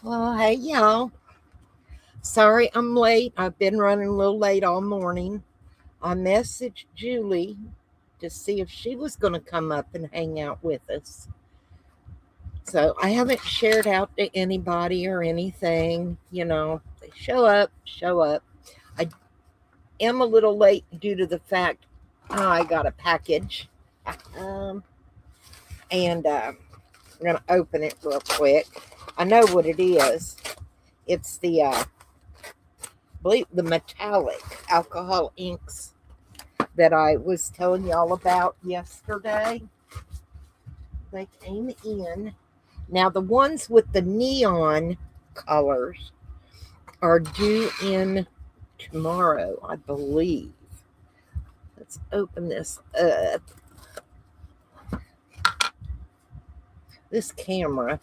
Well, hey, y'all. Sorry I'm late. I've been running a little late all morning. I messaged Julie to see if she was going to come up and hang out with us. So I haven't shared out to anybody or anything. They show up, show up. I am a little late due to the fact I got a package. Um, and I'm going to open it real quick. I know what it is. It's believe the metallic alcohol inks that I was telling y'all about yesterday. They came in. Now the ones with the neon colors are due in tomorrow, I believe. Let's open this up. This camera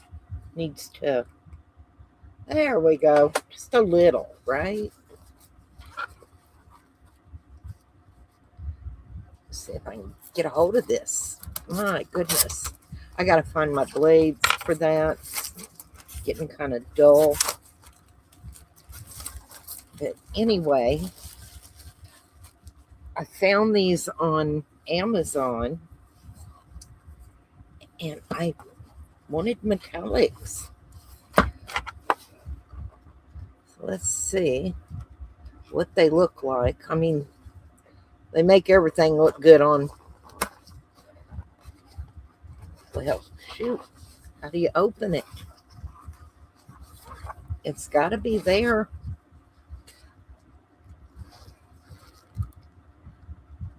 needs to, there we go, just a little, right? Let's see if I can get a hold of this. My goodness. I gotta find my blades for that. It's getting kind of dull. But anyway, I found these on Amazon and I wanted metallics. So let's see what they look like. I mean, they make everything look good on. Well, shoot. How do you open it? It's got to be there.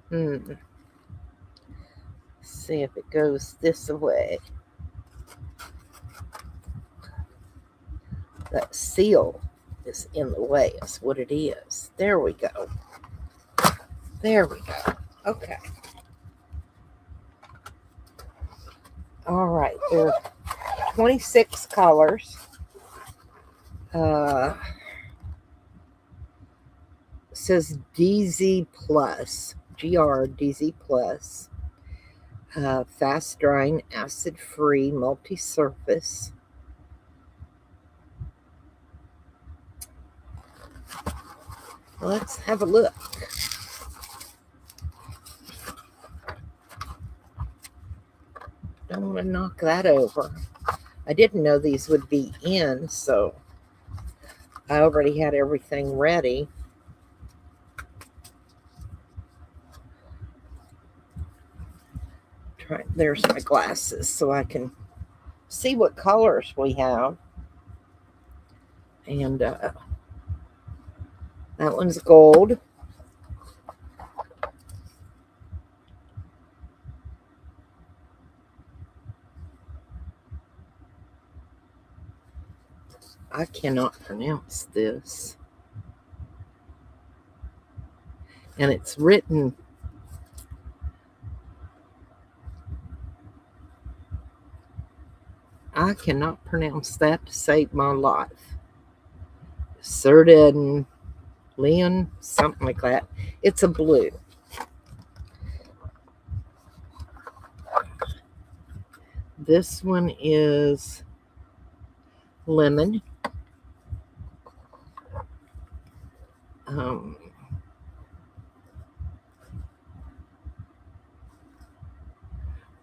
Let's see if it goes this way. That seal is in the way, is what it is. There we go. There we go. Okay. All right. There are 26 colors. Says DZ Plus, GRDZ Plus. Fast drying, acid free, multi surface. Let's have a look. Don't want to knock that over. I didn't know these would be in, so I already had everything ready. There's my glasses so I can see what colors we have. And that one's gold. I cannot pronounce this. And it's written I cannot pronounce that to save my life. Certain Leon, something like that. It's a blue. This one is lemon.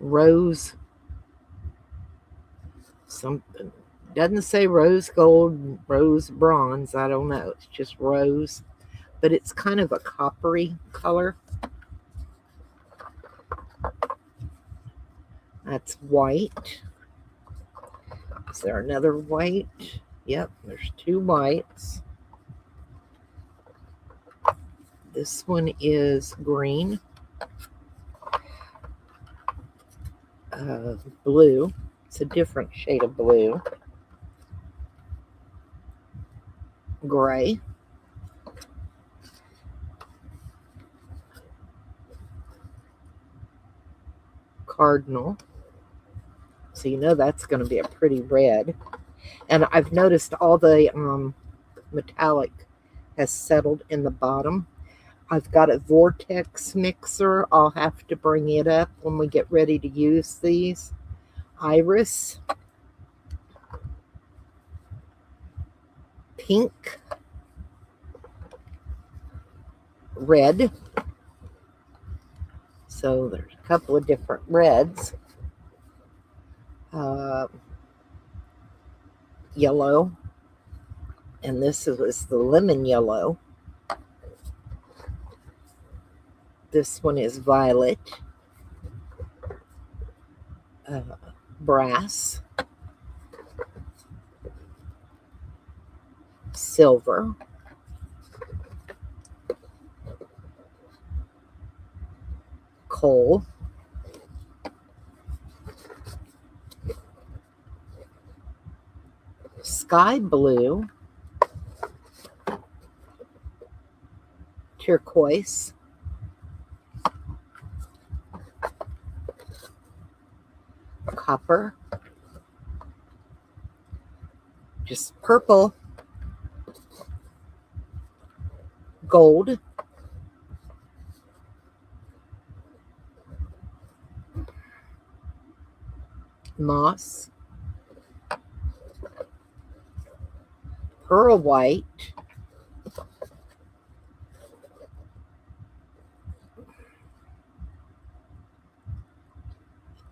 Rose something. Doesn't say rose gold, rose bronze. I don't know. It's just rose. But it's kind of a coppery color. That's white. Is there another white? Yep, there's two whites. This one is green. Blue. It's a different shade of blue. Gray. Cardinal. So you know that's going to be a pretty red. And I've noticed all the metallic has settled in the bottom. I've got a vortex mixer. I'll have to bring it up when we get ready to use these. Iris. pink, red. So there's a couple of different reds. Yellow. And this is the lemon yellow. This one is violet. Brass. Silver. Coal. Sky blue. Turquoise. Copper. Just purple. Gold. Moss. Pearl white.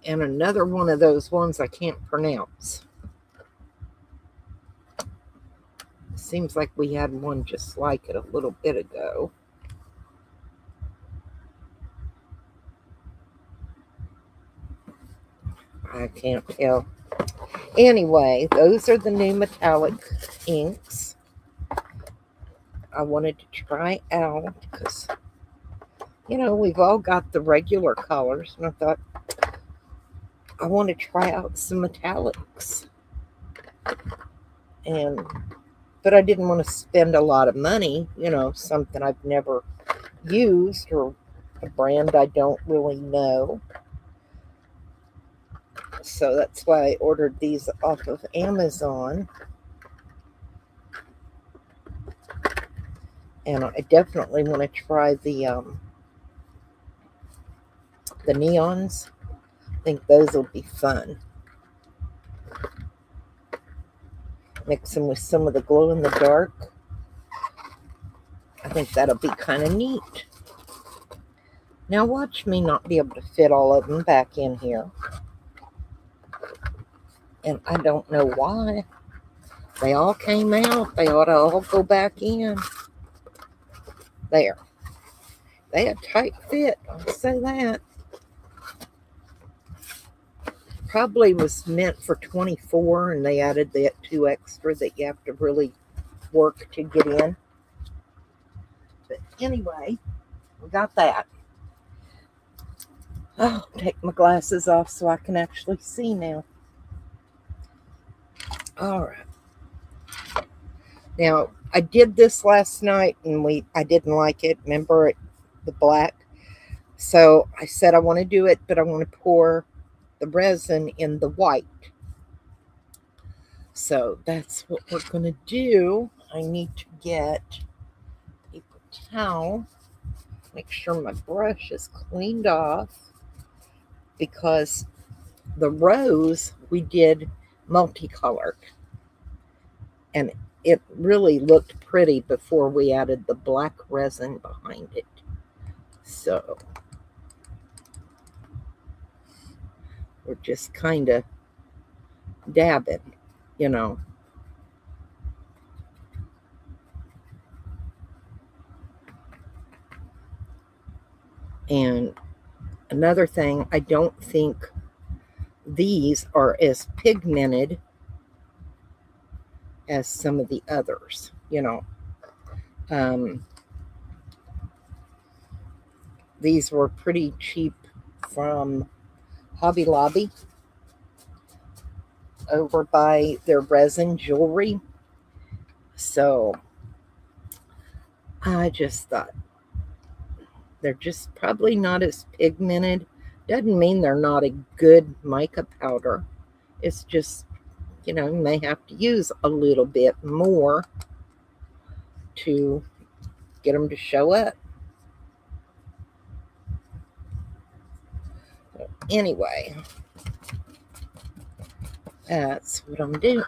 And another one of those ones I can't pronounce. Seems like we had one just like it a little bit ago. I can't tell. Anyway, those are the new metallic inks I wanted to try out because, you know, we've all got the regular colors, and I thought I want to try out some metallics. But I didn't want to spend a lot of money, you know, something I've never used or a brand I don't really know. So that's why I ordered these off of Amazon. And I definitely want to try the neons. I think those will be fun. Mix them with some of the glow in the dark. I think that'll be kind of neat. Now watch me not be able to fit all of them back in here. And I don't know why. They all came out. They ought to all go back in. There. They had tight fit, I'll say that. Probably was meant for 24, and they added that 2 extra that you have to really work to get in. But anyway, we got that. Oh, take my glasses off so I can actually see now. All right. Now, I did this last night, and I didn't like it. Remember the black? So I said I want to do it, but I want to pour the resin in the white. So that's what we're going to do. I need to get a paper towel. Make sure my brush is cleaned off, because the rose we did multicolored, and it really looked pretty before we added the black resin behind it. So we're just kind of dabbing, you know. And another thing, I don't think these are as pigmented as some of the others, you know. These were pretty cheap from Hobby Lobby over by their resin jewelry. So I just thought they're just probably not as pigmented. Doesn't mean they're not a good mica powder. It's just, you know, you may have to use a little bit more to get them to show up. Anyway, that's what I'm doing.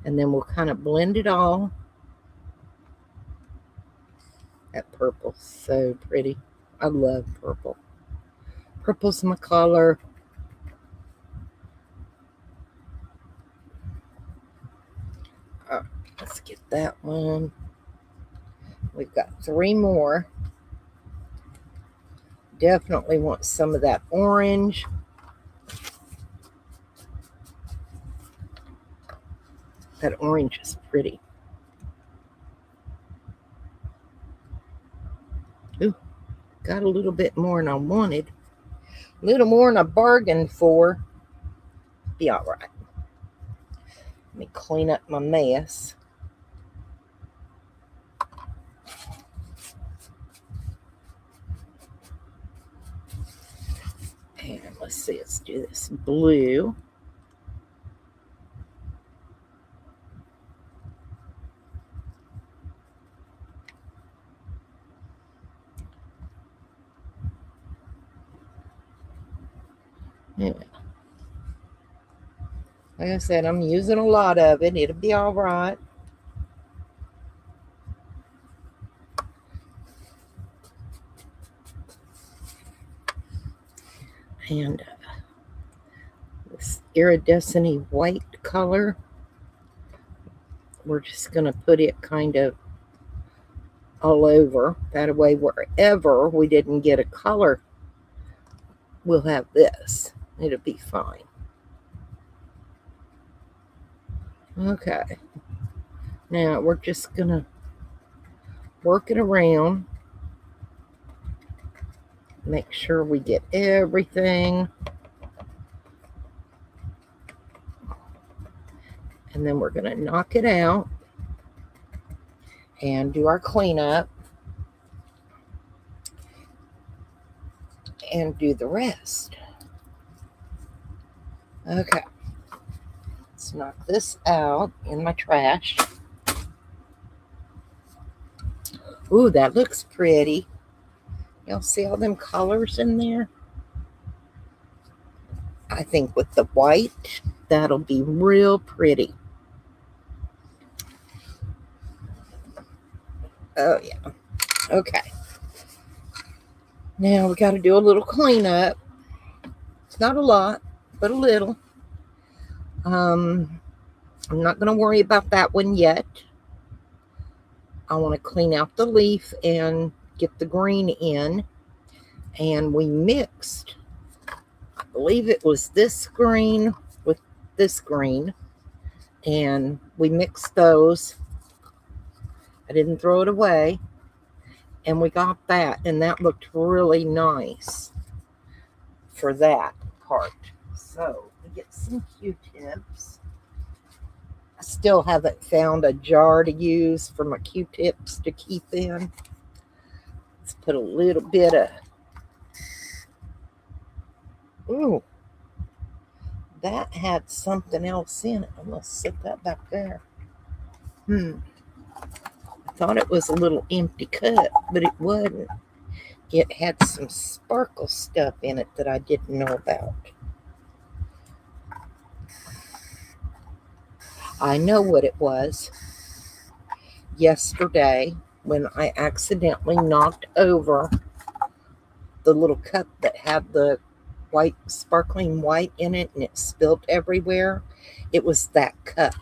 And then we'll kind of blend it all. That purple's so pretty. I love purple. Purple's my color. Let's get that one. We've got 3 more. Definitely want some of that orange. That orange is pretty. Ooh, got a little bit more than I wanted. A little more than I bargained for. Be all right. Let me clean up my mess. And let's see, let's do this blue. Yeah. Like I said, I'm using a lot of it. It'll be all right. And this iridescent white color, we're just going to put it kind of all over. That way, wherever we didn't get a color, we'll have this. It'll be fine. Okay. Now, we're just going to work it around. Make sure we get everything. And then we're going to knock it out and do our cleanup and do the rest. Okay. Let's knock this out in my trash. Ooh, that looks pretty. Y'all see all them colors in there? I think with the white, that'll be real pretty. Oh, yeah. Okay. Now we got to do a little cleanup. It's not a lot, but a little. I'm not going to worry about that one yet. I want to clean out the leaf and get the green in. And we mixed, I believe it was this green with this green. And we mixed those. I didn't throw it away. And we got that. And that looked really nice for that part. So we get some Q-tips. I still haven't found a jar to use for my Q-tips to keep in. Let's put a little bit of, ooh, that had something else in it. I'm going to set that back there. I thought it was a little empty cup, but it wasn't. It had some sparkle stuff in it that I didn't know about. I know what it was. Yesterday, when I accidentally knocked over the little cup that had the white, sparkling white in it, and it spilled everywhere, it was that cup.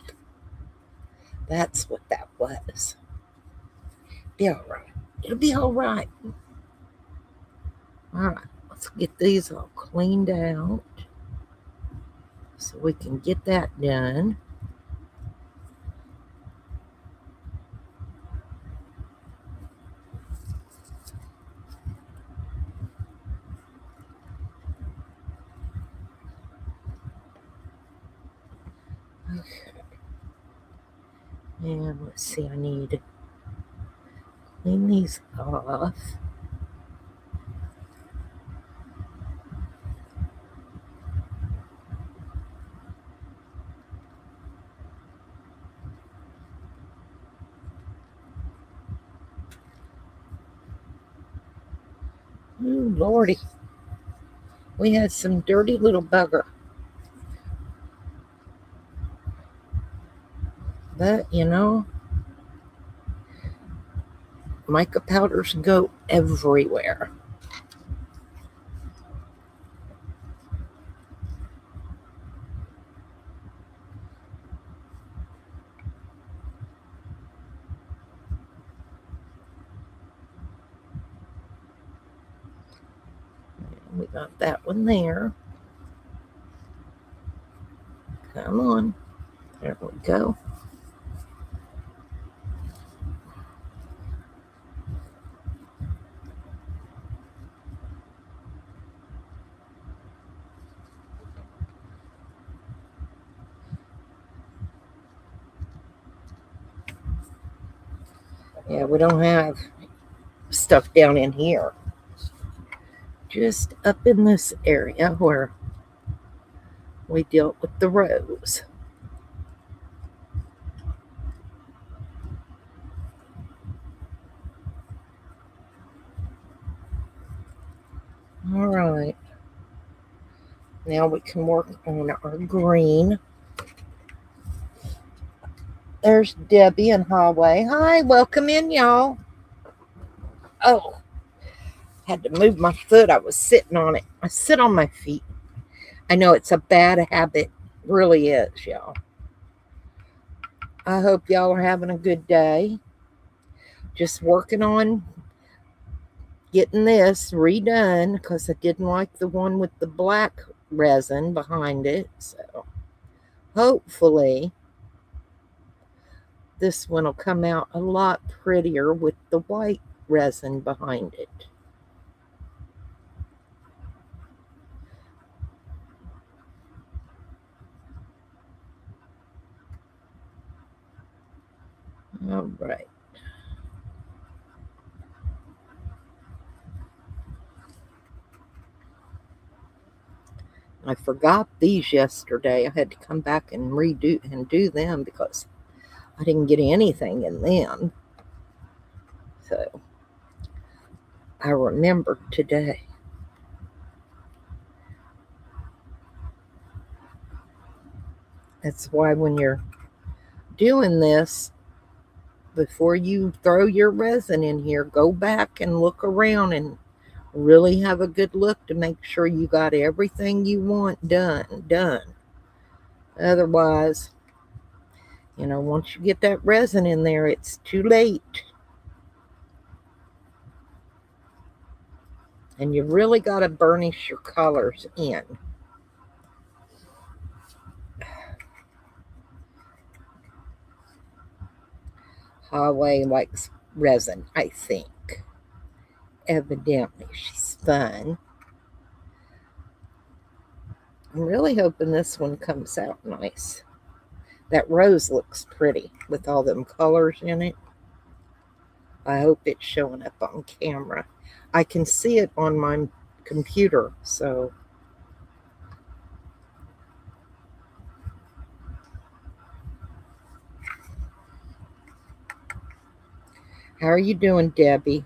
That's what that was. Be all right. It'll be all right. All right, let's get these all cleaned out so we can get that done. Okay. And let's see, I need to clean these off. Ooh, Lordy. We had some dirty little bugger. But, you know, mica powders go everywhere. We got that one there. Come on. There we go. Yeah, we don't have stuff down in here. Just up in this area where we dealt with the rose. All right. Now we can work on our green. There's Debbie and Hallway. Hi, welcome in, y'all. Oh, had to move my foot. I was sitting on it. I sit on my feet. I know it's a bad habit. It really is, y'all. I hope y'all are having a good day. Just working on getting this redone because I didn't like the one with the black resin behind it. So hopefully this one will come out a lot prettier with the white resin behind it. All right. I forgot these yesterday. I had to come back and do them because I didn't get anything in them. So I remembered today. That's why when you're doing this, before you throw your resin in here, go back and look around and really have a good look to make sure you got everything you want done. Otherwise, you know, once you get that resin in there, it's too late. And you really got to burnish your colors in. Hallway likes resin, I think. Evidently, she's fun. I'm really hoping this one comes out nice. That rose looks pretty with all them colors in it. I hope it's showing up on camera. I can see it on my computer, so how are you doing, Debbie?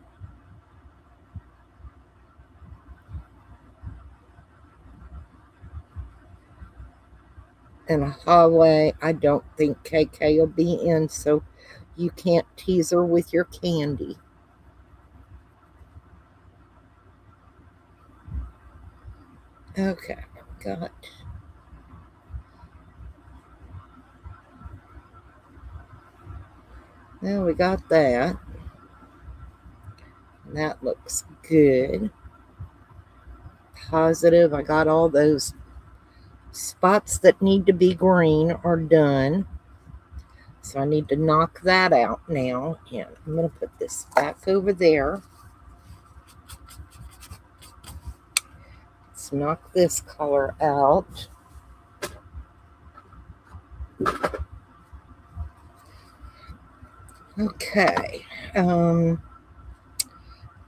And Hallway, I don't think KK will be in, so you can't tease her with your candy. Okay, got. Now we got that. That looks good. Positive. I got all those spots that need to be green are done. So I need to knock that out now. And I'm going to put this back over there. Let's knock this color out. Okay. I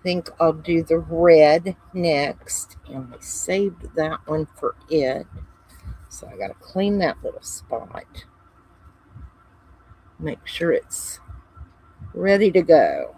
think I'll do the red next. And I saved that one for it. So I got to clean that little spot. Make sure it's ready to go.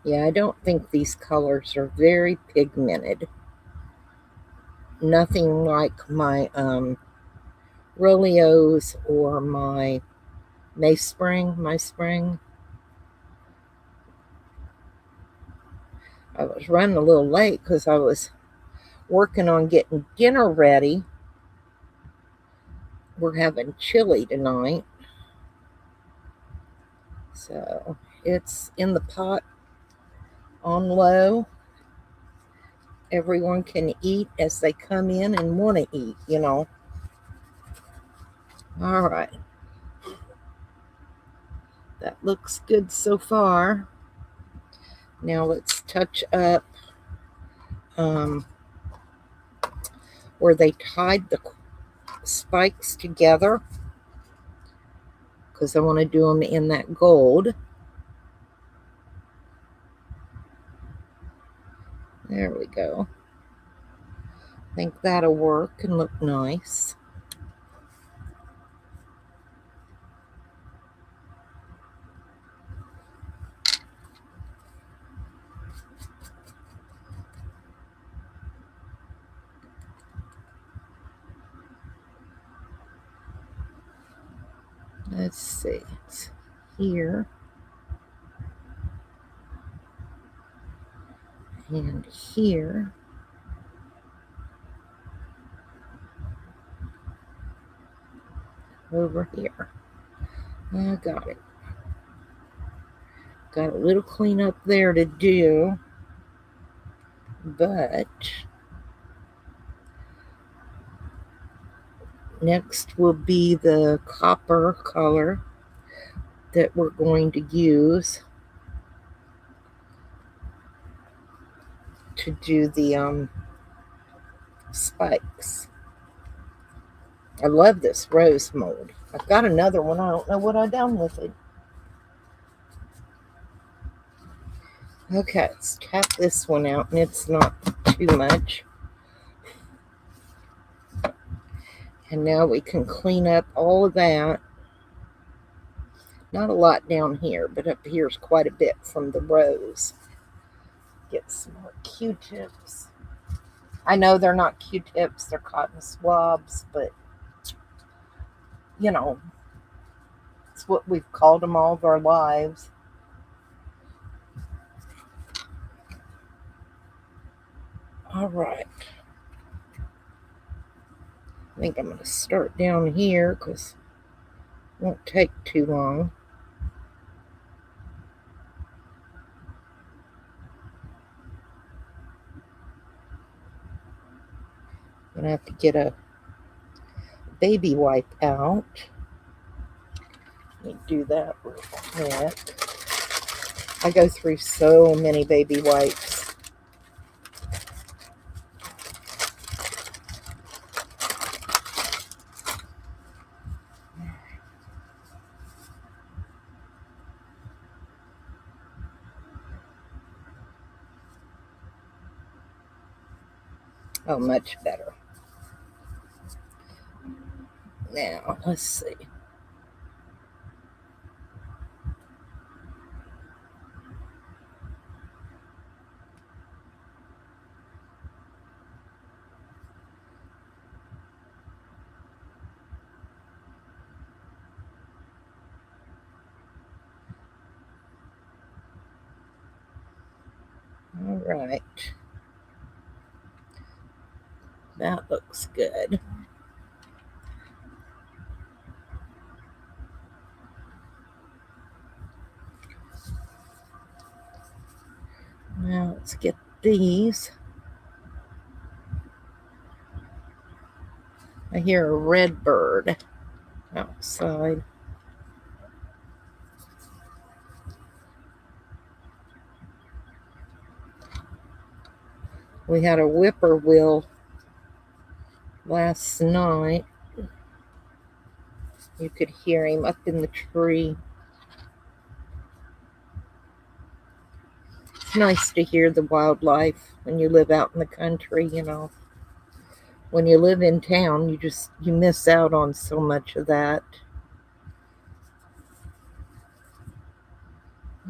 Yeah, I don't think these colors are very pigmented. Nothing like my Roleos or my My Spring. I was running a little late because I was working on getting dinner ready. We're having chili tonight. So it's in the pot on low. Everyone can eat as they come in and want to eat, you know. All right. That looks good so far. Now let's touch up where they tied the spikes together because I want to do them in that gold. There we go. I think that'll work and look nice. Let's see, it's here and here. Over here. I got it. Got a little cleanup there to do, but next will be the copper color that we're going to use to do the spikes. I love this rose mold. I've got another one. I don't know what I've done with it. Okay, let's tap this one out, and it's not too much. And now we can clean up all of that. Not a lot down here, but up here is quite a bit from the rose. Get some more Q-tips. I know they're not Q-tips, they're cotton swabs, but you know, it's what we've called them all of our lives. All right. I think I'm going to start down here because it won't take too long. I'm going to have to get a baby wipe out. Let me do that real quick. I go through so many baby wipes. Oh, much better. Now, let's see. All right. That looks good. Now let's get these. I hear a red bird outside. We had a whippoorwill last night. You could hear him up in the tree. It's nice to hear the wildlife when you live out in the country, you know. When you live in town, you miss out on so much of that.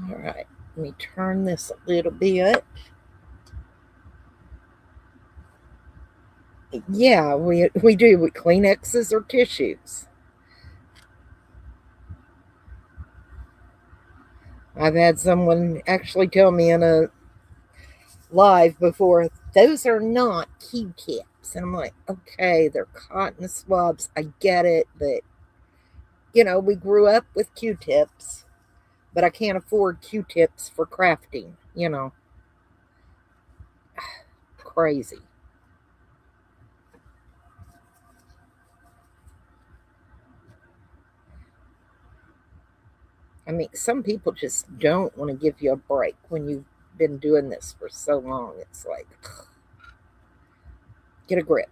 All right. Let me turn this a little bit. Yeah, we do with Kleenexes or tissues. I've had someone actually tell me in a live before, those are not Q-tips. And I'm like, okay, they're cotton swabs. I get it, but we grew up with Q-tips, but I can't afford Q-tips for crafting. Crazy. I mean, some people just don't want to give you a break when you've been doing this for so long. It's like, get a grip.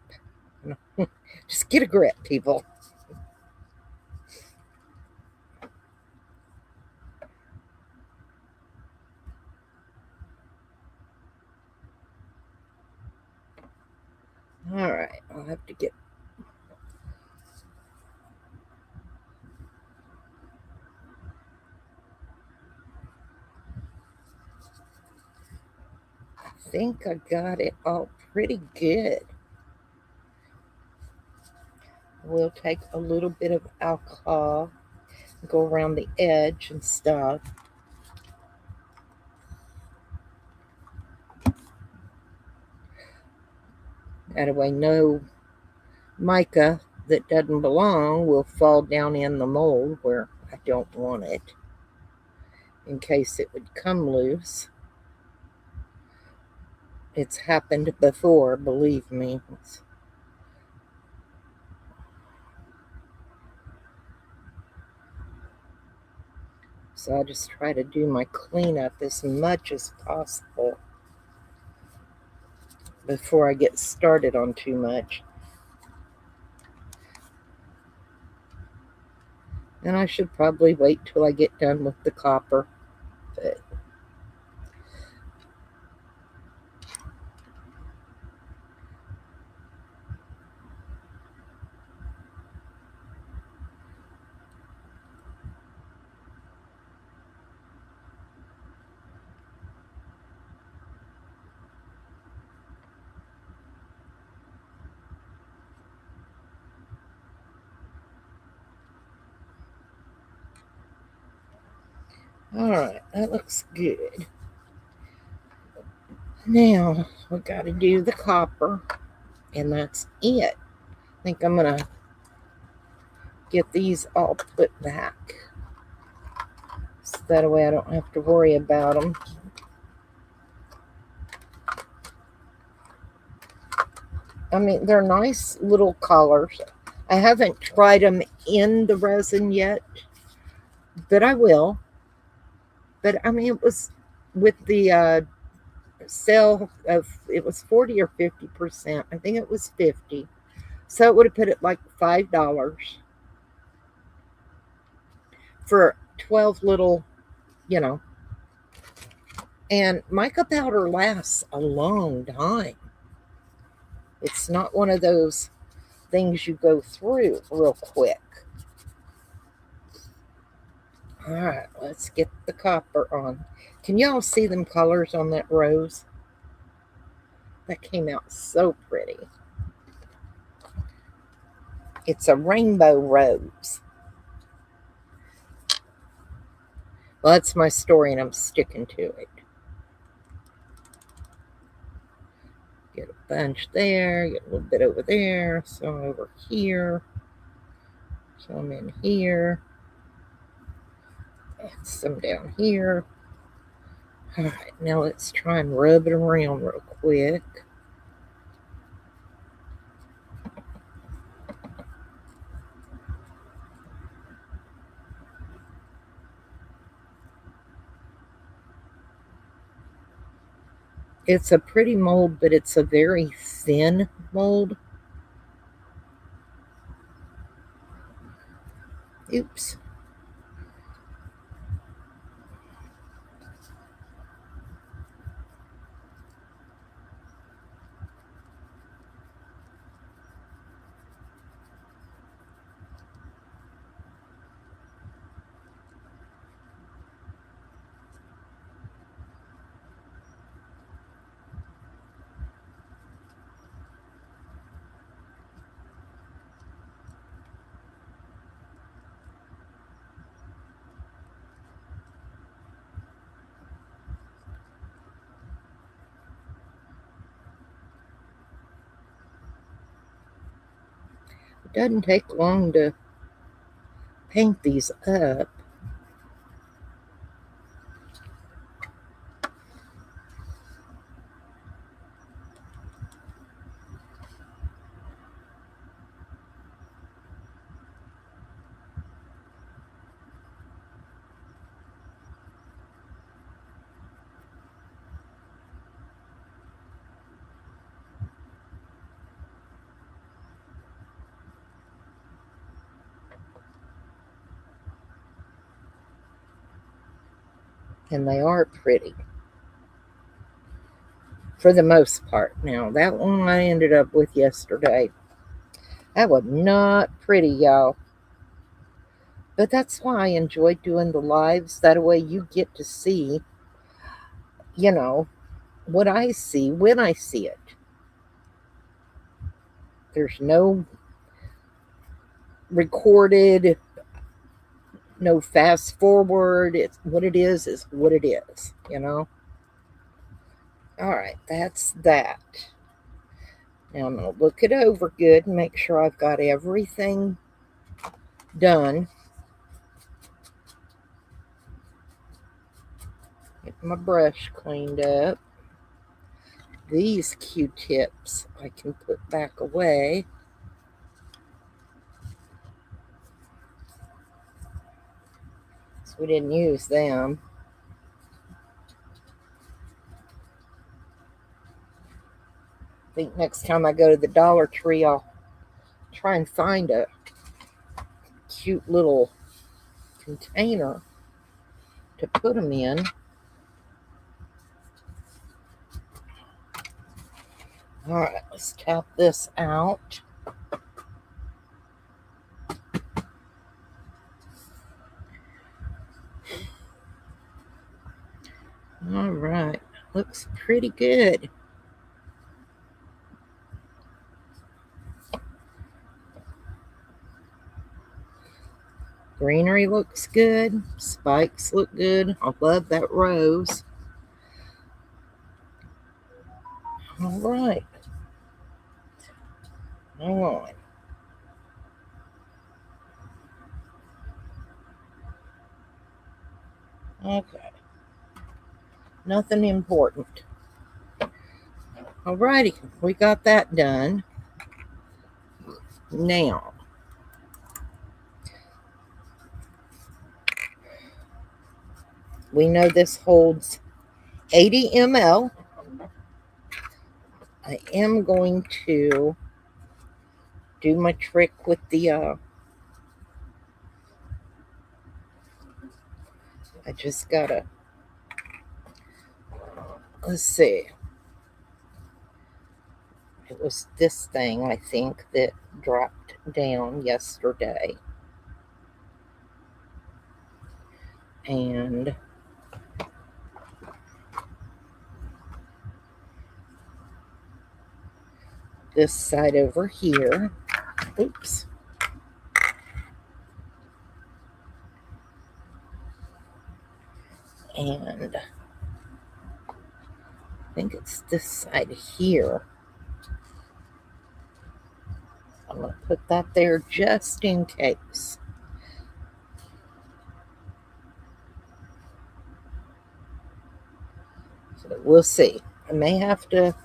Just get a grip, people. All right, I'll have to get. I think I got it all pretty good. We'll take a little bit of alcohol, go around the edge and stuff. That way, no mica that doesn't belong will fall down in the mold where I don't want it, in case it would come loose. It's happened before, believe me. So I just try to do my cleanup as much as possible before I get started on too much. And I should probably wait till I get done with the copper. But all right, that looks good. Now we got to do the copper, and that's it. I think I'm gonna get these all put back, so that way I don't have to worry about them. I mean, they're nice little colors. I haven't tried them in the resin yet, but I will. But I mean, it was with the sale of, it was 40 or 50%. I think it was 50. So it would have put it like $5 for 12 little, you know. And mica powder lasts a long time. It's not one of those things you go through real quick. All right, let's get the copper on. Can y'all see them colors on that rose? That came out so pretty. It's a rainbow rose. Well, that's my story, and I'm sticking to it. Get a bunch there, get a little bit over there, some over here, some in here, and some down here. All right, now let's try and rub it around real quick. It's a pretty mold, but it's a very thin mold. Oops. It doesn't take long to paint these up. And they are pretty for the most part. Now, that one I ended up with yesterday, that was not pretty, y'all. But that's why I enjoy doing the lives. That way you get to see, you know, what I see when I see it. There's no recorded, no fast forward. It's what it is what it is, you know? All right, that's that. Now I'm going to look it over good and make sure I've got everything done. Get my brush cleaned up. These Q-tips I can put back away. So we didn't use them. I think next time I go to the Dollar Tree, I'll try and find a cute little container to put them in. All right, let's tap this out. All right, looks pretty good. Greenery looks good. Spikes look good. I love that rose. All right. Hang on. Okay. Nothing important. Alrighty, we got that done. Now, we know this holds 80 ml. I am going to do my trick with the, I just gotta, let's see. It was this thing, I think, that dropped down yesterday. And this side over here. Oops. And I think it's this side here. I'm going to put that there just in case. So we'll see. I may have to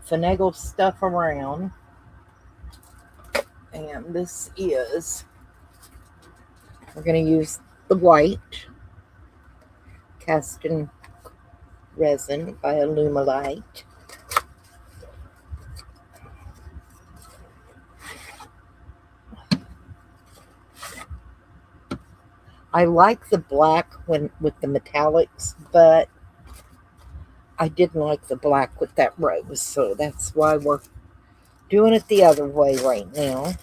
finagle stuff around. And this is, we're going to use the white casting resin by Alumilite. I like the black when with the metallics, but I didn't like the black with that rose, so that's why we're doing it the other way right now.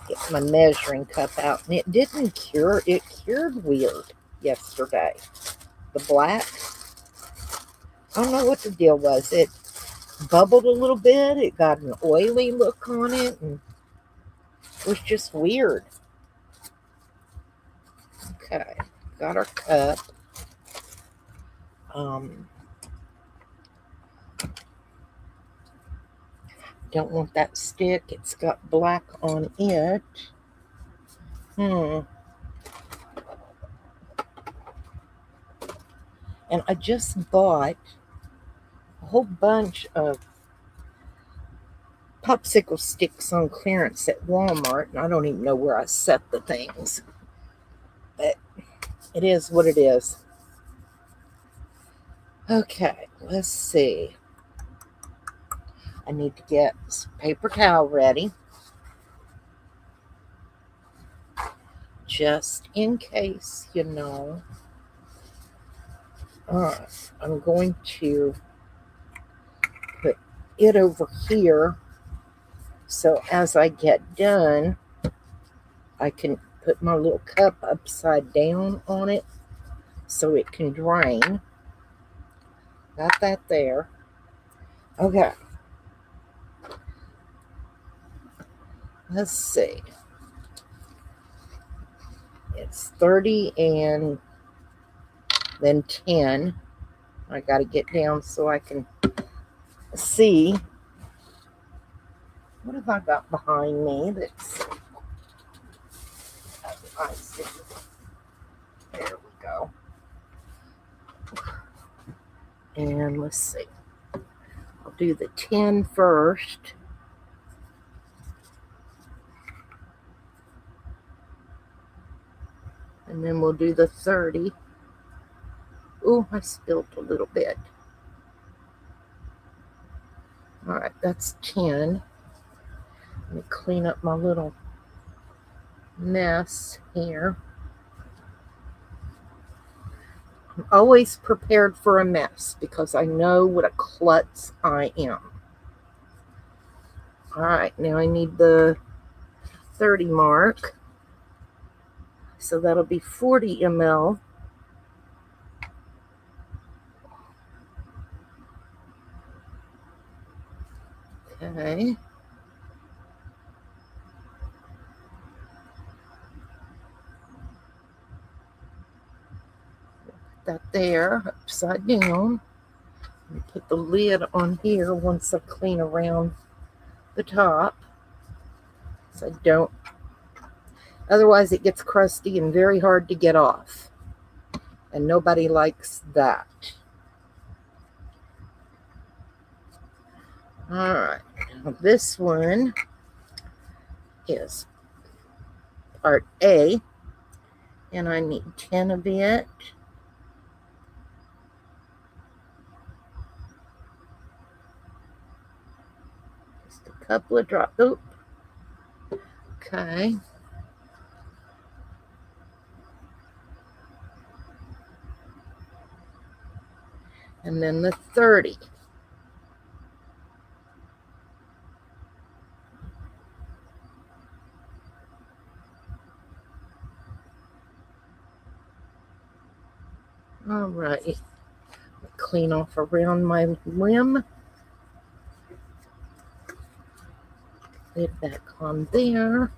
Get my measuring cup out, and it didn't cure. It cured weird yesterday. The black, I don't know what the deal was. It bubbled a little bit. It got an oily look on it, and it was just weird. Okay, got our cup. don't want that stick. It's got black on it. And I just bought a whole bunch of popsicle sticks on clearance at Walmart, and I don't even know where I set the things. But it is what it is. Okay, let's see. I need to get some paper towel ready, just in case, you know. I'm going to put it over here, so as I get done, I can put my little cup upside down on it so it can drain. Got that there. Okay. Let's see. It's 30 and then 10. I got to get down so I can see. What have I got behind me that's... I see. There we go. And let's see. I'll do the 10 first. And then we'll do the 30. Oh, I spilled a little bit. All right, that's 10. Let me clean up my little mess here. I'm always prepared for a mess because I know what a klutz I am. All right, now I need the 30 mark. So that'll be 40 ml. Okay. Put that there, upside down. And put the lid on here once I clean around the top. So I don't, otherwise it gets crusty and very hard to get off. And nobody likes that. All right, now this one is part A, and I need 10 of it. Just a couple of drops. Oh, okay. And then the 30. All right. Clean off around my rim. Put it back on there.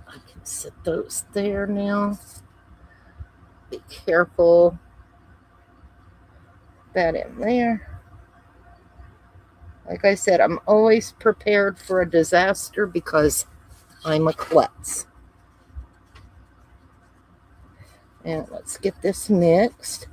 I can set those there now. Be careful. That in there. Like I said, I'm always prepared for a disaster because I'm a klutz. And let's get this mixed.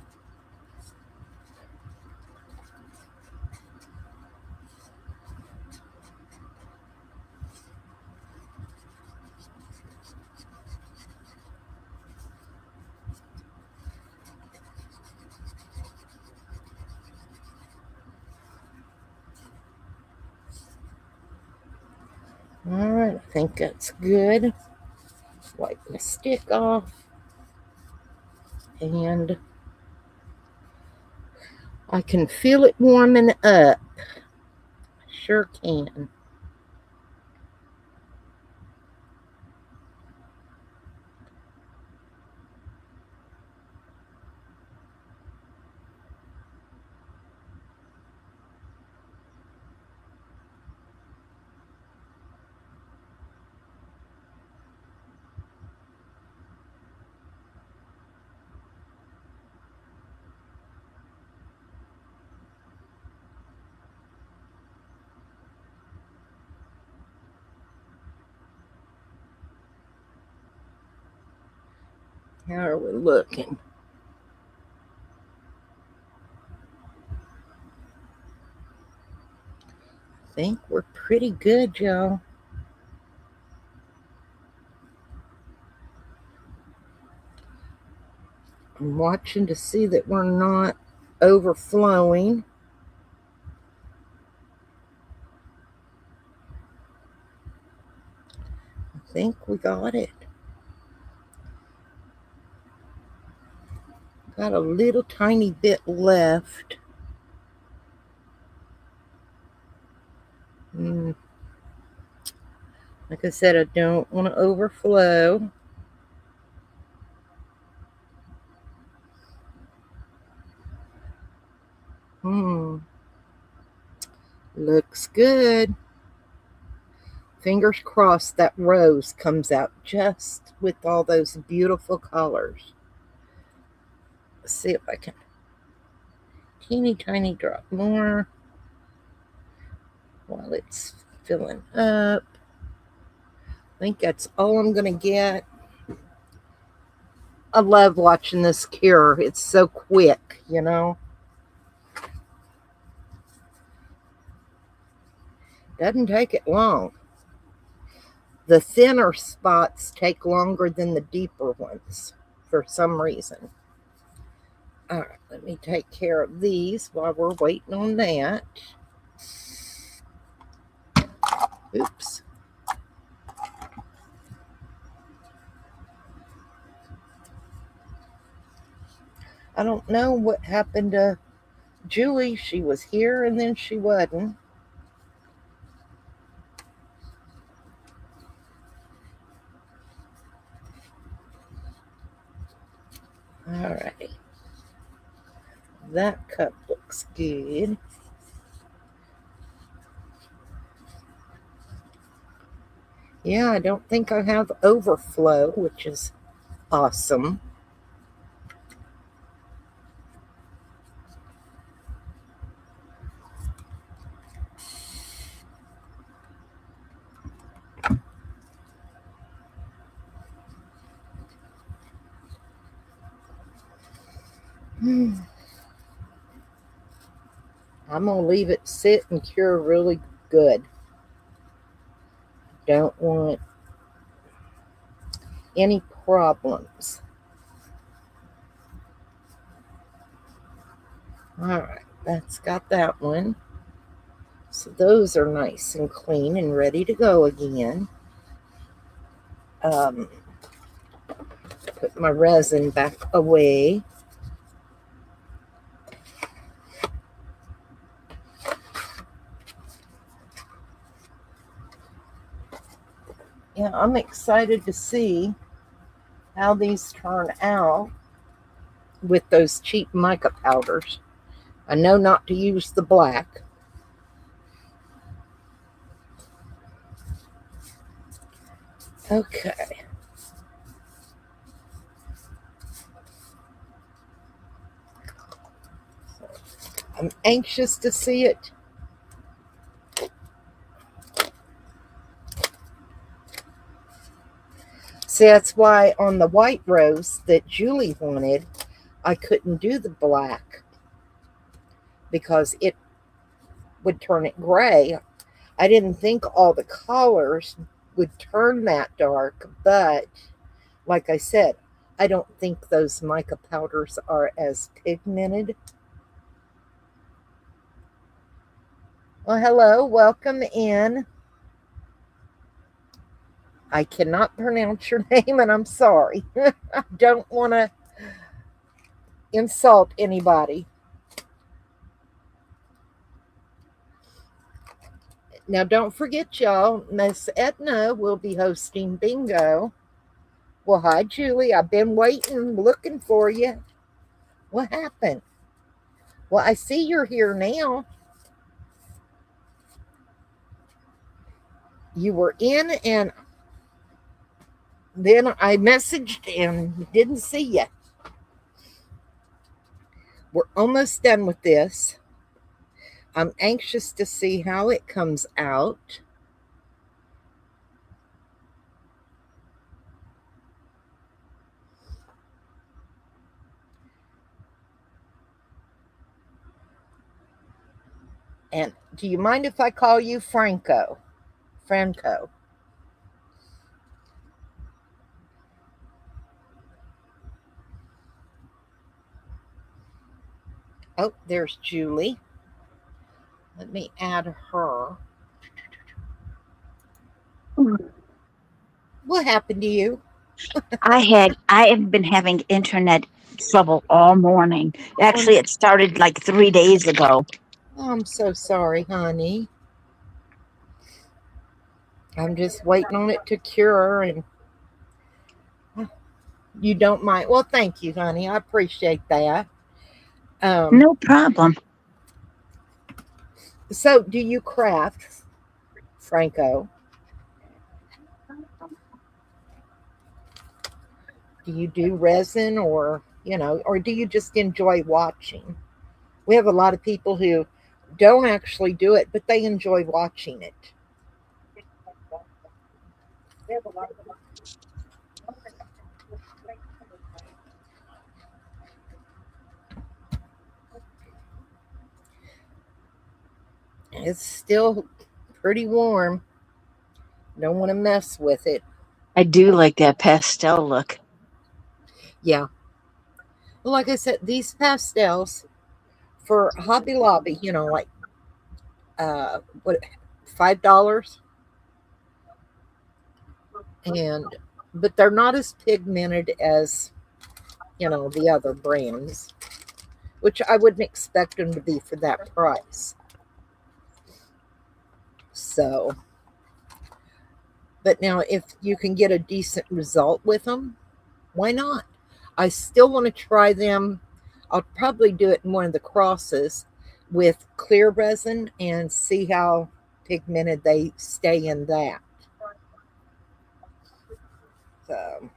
All right, I think that's good. Wipe my stick off. And I can feel it warming up. Sure can. How are we looking? I think we're pretty good, y'all. I'm watching to see that we're not overflowing. I think we got it. Got a little tiny bit left. Like I said, I don't want to overflow. Looks good. Fingers crossed that rose comes out just with all those beautiful colors. Let's see if I can. Teeny tiny drop more while it's filling up. I think that's all I'm going to get. I love watching this cure. It's so quick, you know. Doesn't take it long. The thinner spots take longer than the deeper ones for some reason. All right, let me take care of these while we're waiting on that. Oops. I don't know what happened to Julie. She was here and then she wasn't. All right. That cup looks good. Yeah, I don't think I have overflow, which is awesome. I'm going to leave it sit and cure really good. Don't want any problems. All right, that's got that one. So those are nice and clean and ready to go again. Put my resin back away. Yeah, I'm excited to see how these turn out with those cheap mica powders. I know not to use the black. Okay. I'm anxious to see it. See, that's why on the white rose that Julie wanted, I couldn't do the black because it would turn it gray. I didn't think all the colors would turn that dark, but like I said, I don't think those mica powders are as pigmented. Well, hello, welcome in. I cannot pronounce your name and I'm sorry. I don't want to insult anybody. Now, don't forget, y'all, Miss Edna will be hosting bingo. Well, hi, Julie. I've been waiting, looking for you. What happened? Well, I see you're here now. You were in, and then I messaged and didn't see you. We're almost done with this. I'm anxious to see how it comes out. And do you mind if I call you Franco? Franco. Oh, there's Julie. Let me add her. What happened to you? I have been having internet trouble all morning. Um, Actually, it started like 3 days ago. I'm so sorry, honey. I'm just waiting on it to cure, and you don't mind. Well, thank you, honey. I appreciate that. Um, No problem. so do you craft, Franco? Do you do resin, or or do you just enjoy watching? We have a lot of people who don't actually do it, but they enjoy watching it. It's still pretty warm. Don't want to mess with it. I do like that pastel look. Yeah. Well, like I said, these pastels for Hobby Lobby, like what, $5, and but they're not as pigmented as the other brands, which I wouldn't expect them to be for that price. So, but now if you can get a decent result with them, why not? I still want to try them. I'll probably do it in one of the crosses with clear resin and see how pigmented they stay in that. So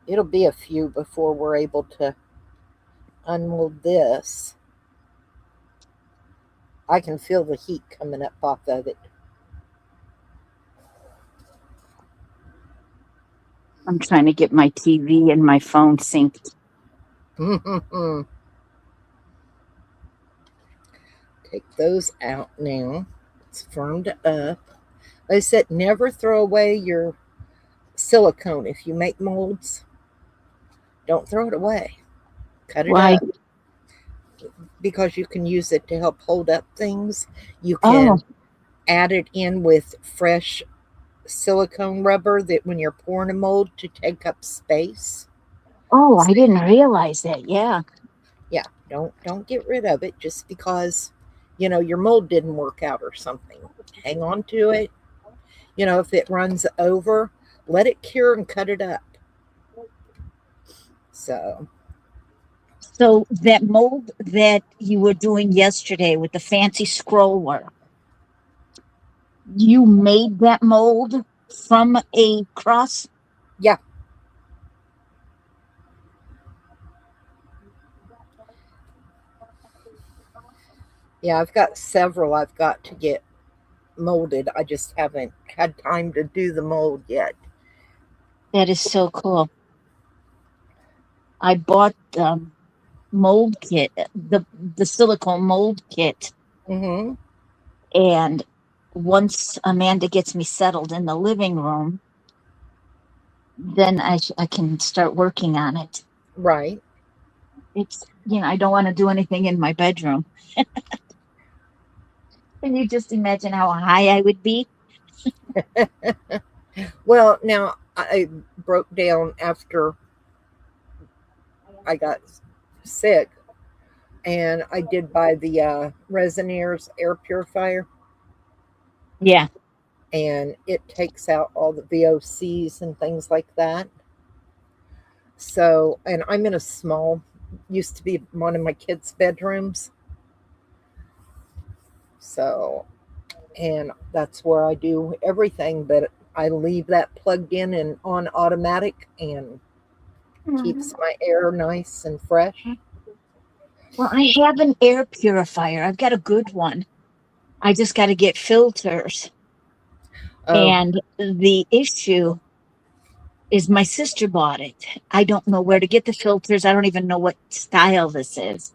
it'll be a few before we're able to unmold this. I can feel the heat coming up off of it. I'm trying to get my TV and my phone synced. Take those out now. It's firmed up. I said never throw away your silicone. If you make molds, don't throw it away. Cut it Why? up because you can use it to help hold up things. You Oh, can add it in with fresh silicone rubber that when you're pouring a mold to take up space. oh, I didn't realize that. Yeah. Yeah, don't get rid of it just because your mold didn't work out or something. Hang on to it. If it runs over, let it cure and cut it up. So, So that mold that you were doing yesterday with the fancy scroller, you made that mold from a cross? yeah, yeah, I've got several I've got to get molded. I just haven't had time to do the mold yet. That is so cool. I bought mold kit, the silicone mold kit, Mm-hmm. and once Amanda gets me settled in the living room, then I can start working on it. Right. It's I don't want to do anything in my bedroom. Can you just imagine how high I would be? Well, now I broke down after I got sick, and I did buy the Resineers air purifier, Yeah. and it takes out all the VOCs and things like that. So, and I'm in a small, used to be one of my kids' bedrooms. So, and that's where I do everything, but I leave that plugged in and on automatic and keeps my air nice and fresh. Well, I have an air purifier. I've got a good one. I just got to get filters. Oh, And the issue is my sister bought it. I don't know where to get the filters. I don't even know what style this is.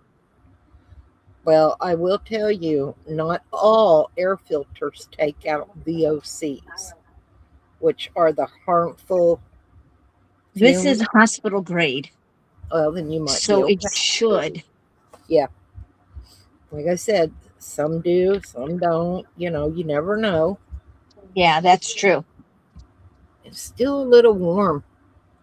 Well, I will tell you, not all air filters take out VOCs, which are the harmful This is fumes. hospital grade, Well, then you might be so it okay. should. Yeah, like I said, some do, some don't. You never know. Yeah, that's true. It's still a little warm.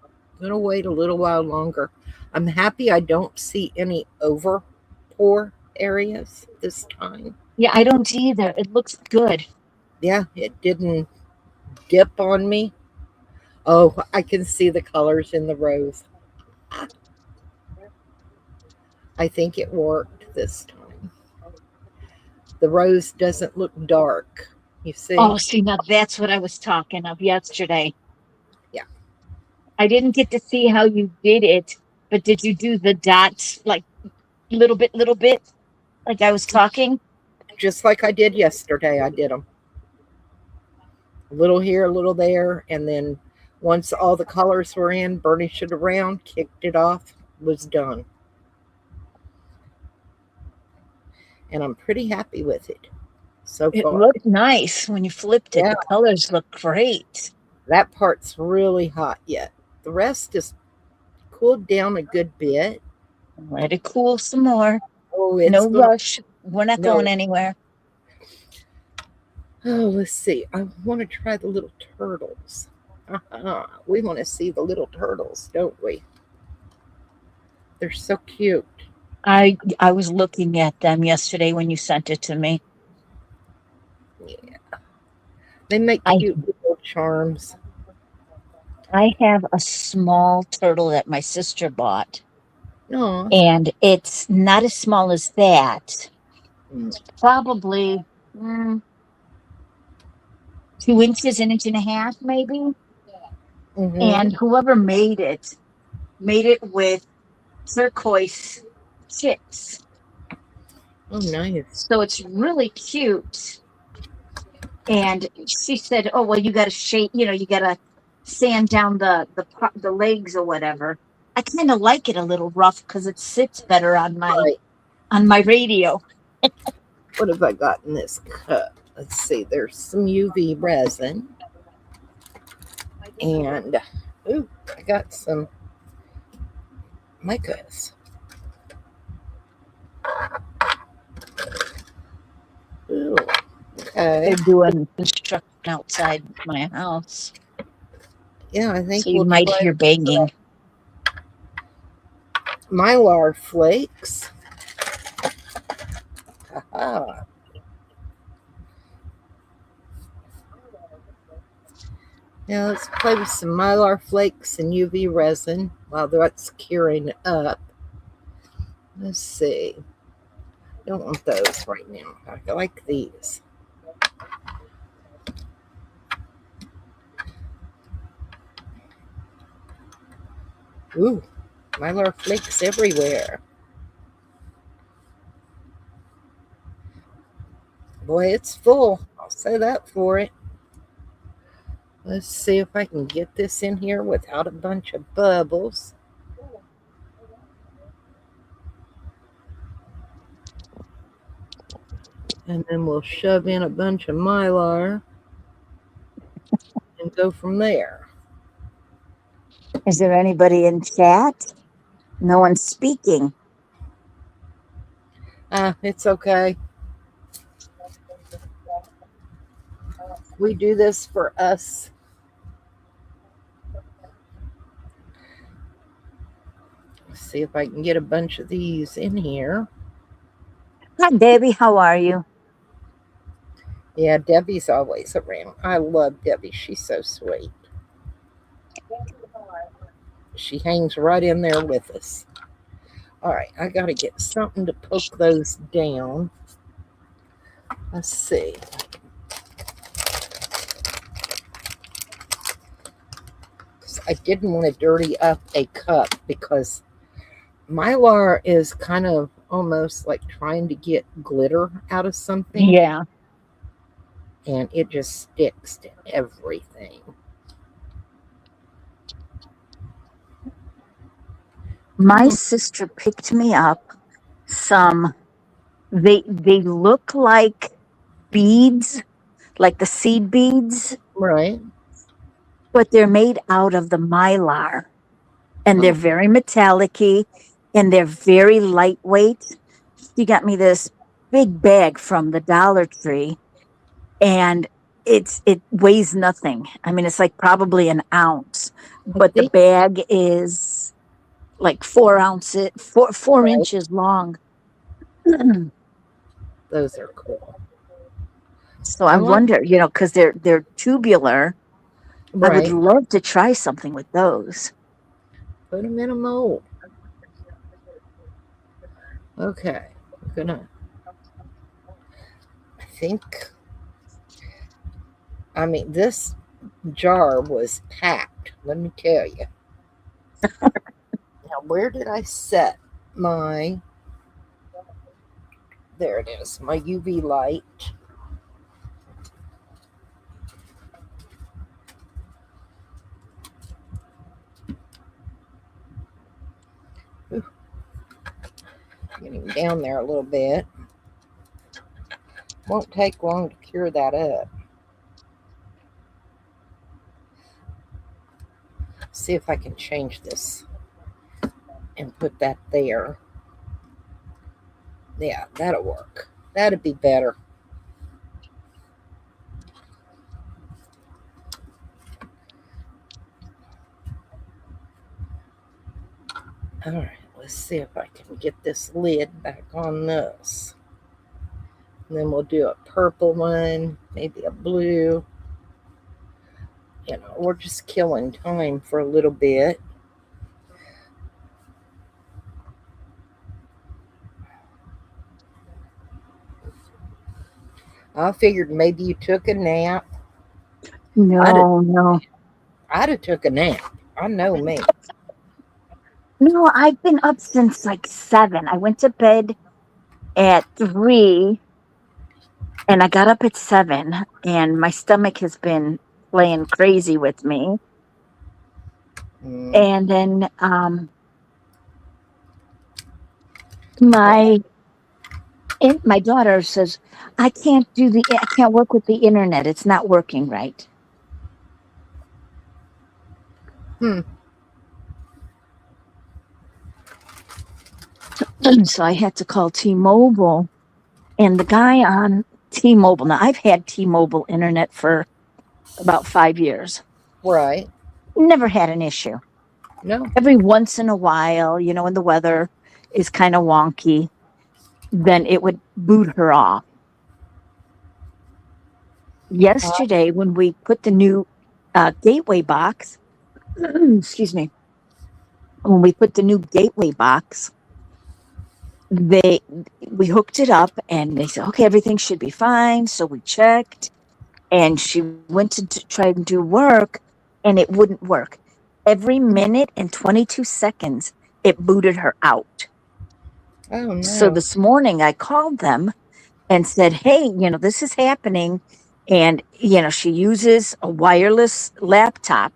I'm gonna wait a little while longer. I'm happy I don't see any over pour areas this time. Yeah, I don't either. It looks good. Yeah, it didn't dip on me. Oh, I can see the colors in the rose. I think it worked this time. The rose doesn't look dark. You see? Oh, see, now that's what I was talking of yesterday. Yeah. I didn't get to see how you did it, but did you do the dots like little bit, like I was talking? Just like I did yesterday, I did them. A little here, a little there, and then once all the colors were in, burnished it around, kicked it off, was done. And I'm pretty happy with it so It far. looked nice when you flipped it. Yeah, The colors look great. that part's really hot yet. The rest is cooled down a good bit. Let it cool some more. Oh, No it's gonna rush. We're not going no. anywhere. Oh, let's see. I want to try the little turtles. We want to see the little turtles, don't we? They're so cute. I was looking at them yesterday when you sent it to me. Yeah, they make I cute little charms. I have a small turtle that my sister bought, No, and it's not as small as that. mm, It's probably mm, 2 inches, an inch and a half, maybe. mm-hmm. And whoever made it with turquoise chips. Oh, nice. So it's really cute. And she said, "Oh well, you got to shape. You got to sand down the legs or whatever." I kind of like it a little rough because it sits better Right. on my radio. What have I got in this cup? Let's see. There's some UV resin, and ooh, I got some micas. Ooh, okay. They're doing construction outside my house, Yeah, I think so you we'll might try hear banging. mylar flakes. Aha. Now let's play with some mylar flakes and UV resin while that's curing up. Let's see. Don't want those right now. I like these. Ooh, mylar flakes everywhere. Boy, it's full. I'll say that for it. Let's see if I can get this in here without a bunch of bubbles. And then we'll shove in a bunch of mylar and go from there. Is there anybody in chat? No one's speaking. It's okay. We do this for us. Let's see if I can get a bunch of these in here. Hi, Debbie. How are you? Yeah, Debbie's always around. I love Debbie. She's so sweet. She hangs right in there with us. All right, I got to get something to poke those down. Let's see. I didn't want to dirty up a cup because mylar is kind of almost like trying to get glitter out of something, Yeah. and it just sticks to everything. My sister picked me up some They look like beads, like the seed beads, Right. but they're made out of the mylar, and they're Oh, very metallic-y, and they're very lightweight. She got me this big bag from the Dollar Tree, and it weighs nothing. I mean, it's like probably an ounce, I but the think. bag is like 4 ounces, four Right. inches long. Those are cool. So I I like. wonder, because they're tubular. I would Right. love to try something with those. Put them in a mold. Okay. We're gonna. I think. I mean, this jar was packed. Let me tell you. Now, where did I set my? There it is. My UV light. Ooh, getting down there a little bit. Won't take long to cure that up. See if I can change this and put that there. Yeah, that'll work. That'd be better. All right, let's see if I can get this lid back on this. And then we'll do a purple one, maybe a blue. We're just killing time for a little bit. I figured maybe you took a nap. I'd have, No, no, I'd have took a nap. I know me. no. I've been up since like 7. I went to bed at 3, and I got up at 7, and my stomach has been playing crazy with me. Mm, And then yeah. my daughter says, I can't work with the internet. It's not working right. Hmm. So I had to call T-Mobile, and the guy on T-Mobile. Now I've had T-Mobile internet for about 5 years. Right. Never had an issue. No. Every once in a while, when the weather is kind of wonky, then it would boot her off. Uh, Yesterday, when we put the new gateway box, excuse me, when we put the new gateway box, they we hooked it up, and they said, okay, everything should be fine. So we checked, and she went to try and do work, and it wouldn't work. Every minute and 22 seconds, it booted her out. oh So no. this morning I called them and said, hey, this is happening. And, she uses a wireless laptop,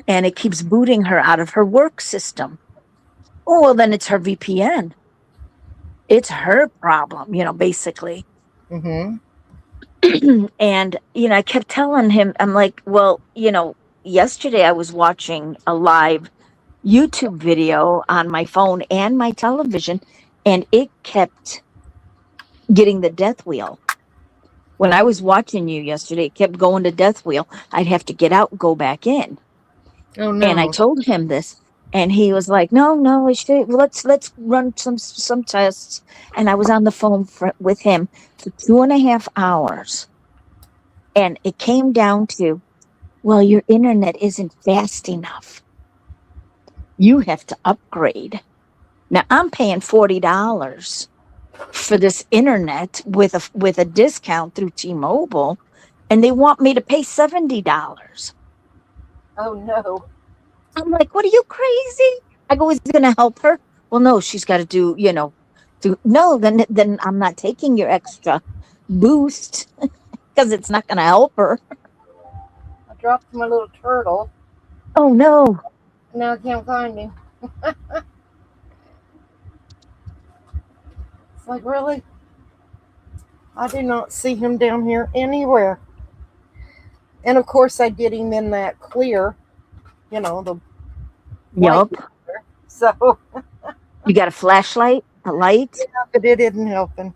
and it keeps booting her out of her work system. Oh, well, then it's her VPN. It's her problem, basically. Mm-hmm. And, I kept telling him, I'm like, well, yesterday I was watching a live YouTube video on my phone and my television, and it kept getting the death wheel. When I was watching you yesterday, it kept going to death wheel. I'd have to get out, go back in. Oh And I no. told him this, and he was like, "No, no, let's run some tests." And I was on the phone with him for 2.5 hours, and it came down to, well, your internet isn't fast enough. You have to upgrade. Now I'm paying $40 for this internet with a discount through T-Mobile, and they want me to pay $70. Oh no. I'm like, what, are you crazy? I go, is it gonna help her? Well, no, she's got to no, then I'm not taking your extra boost because it's not gonna help her. I dropped my little turtle. Oh no. Now I can't find him. It's like, really? I do not see him down here anywhere. And of course, I did him in that clear, the white. Yup. So, You got a flashlight? A light? but it isn't helping.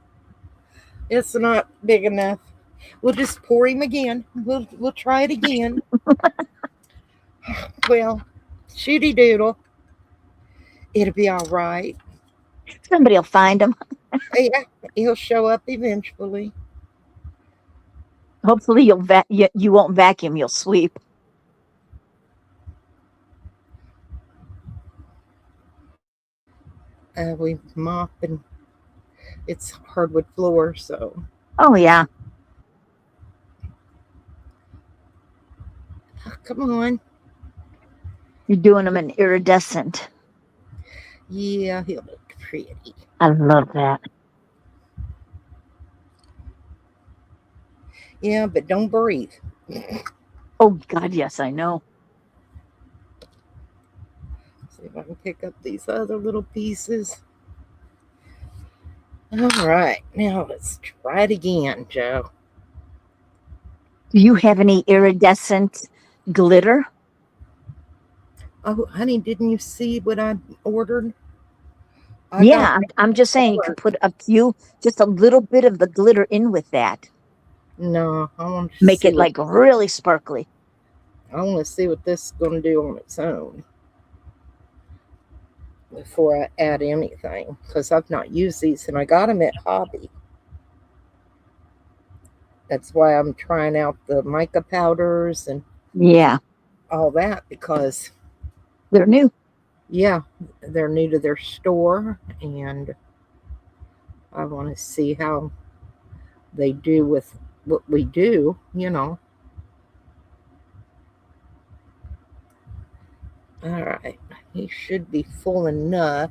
It's not big enough. We'll just pour him again. We'll try it again. Well, shooty doodle. It'll be all right. Somebody will find him. Yeah, he'll show up eventually. Hopefully you won't vacuum, you'll sweep. We mop and it's hardwood floor, so. Oh yeah. Oh, come on. You're doing them in iridescent. Yeah, he'll look pretty. I love that. Yeah, but don't breathe. Oh God, yes, I know. See if I can pick up these other little pieces. All right, now let's try it again, Joe. Do you have any iridescent glitter? Oh, honey, didn't you see what I ordered? Yeah, I'm just saying you could put just a little bit of the glitter in with that. No, I want to Make see it like really sparkly. I want to see what this is going to do on its own before I add anything, because I've not used these and I got them at Hobby. That's why I'm trying out the mica powders and all that, because they're new. Yeah, they're new to their store, and I want to see how they do with what we do, All right, he should be full enough.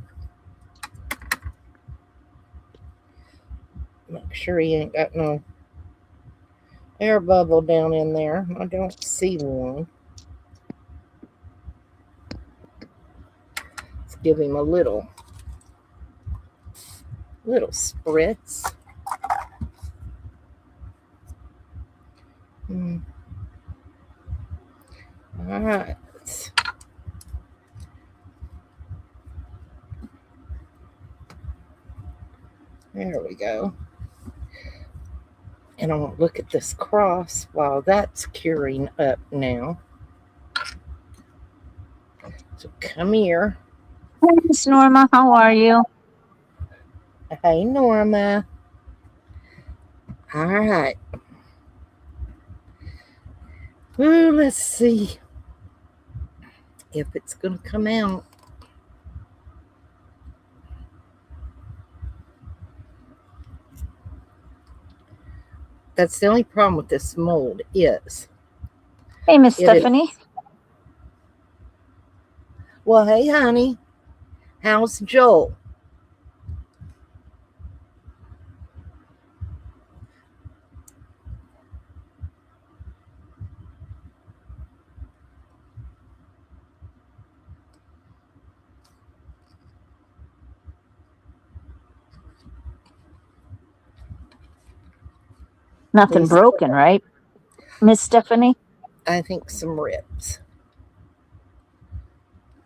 Make sure he ain't got no air bubble down in there. I don't see one. Let's give him a little spritz. All right. There we go. And I want to look at this cross while that's curing up now. So come here. Hey, Miss Norma, how are you? Hey, Norma. All right. Well, let's see if it's going to come out. That's the only problem with this mold is. Hey, Miss Stephanie. Well, hey, honey. How's Joel? Nothing broken, right, Miss Stephanie? I think some ribs.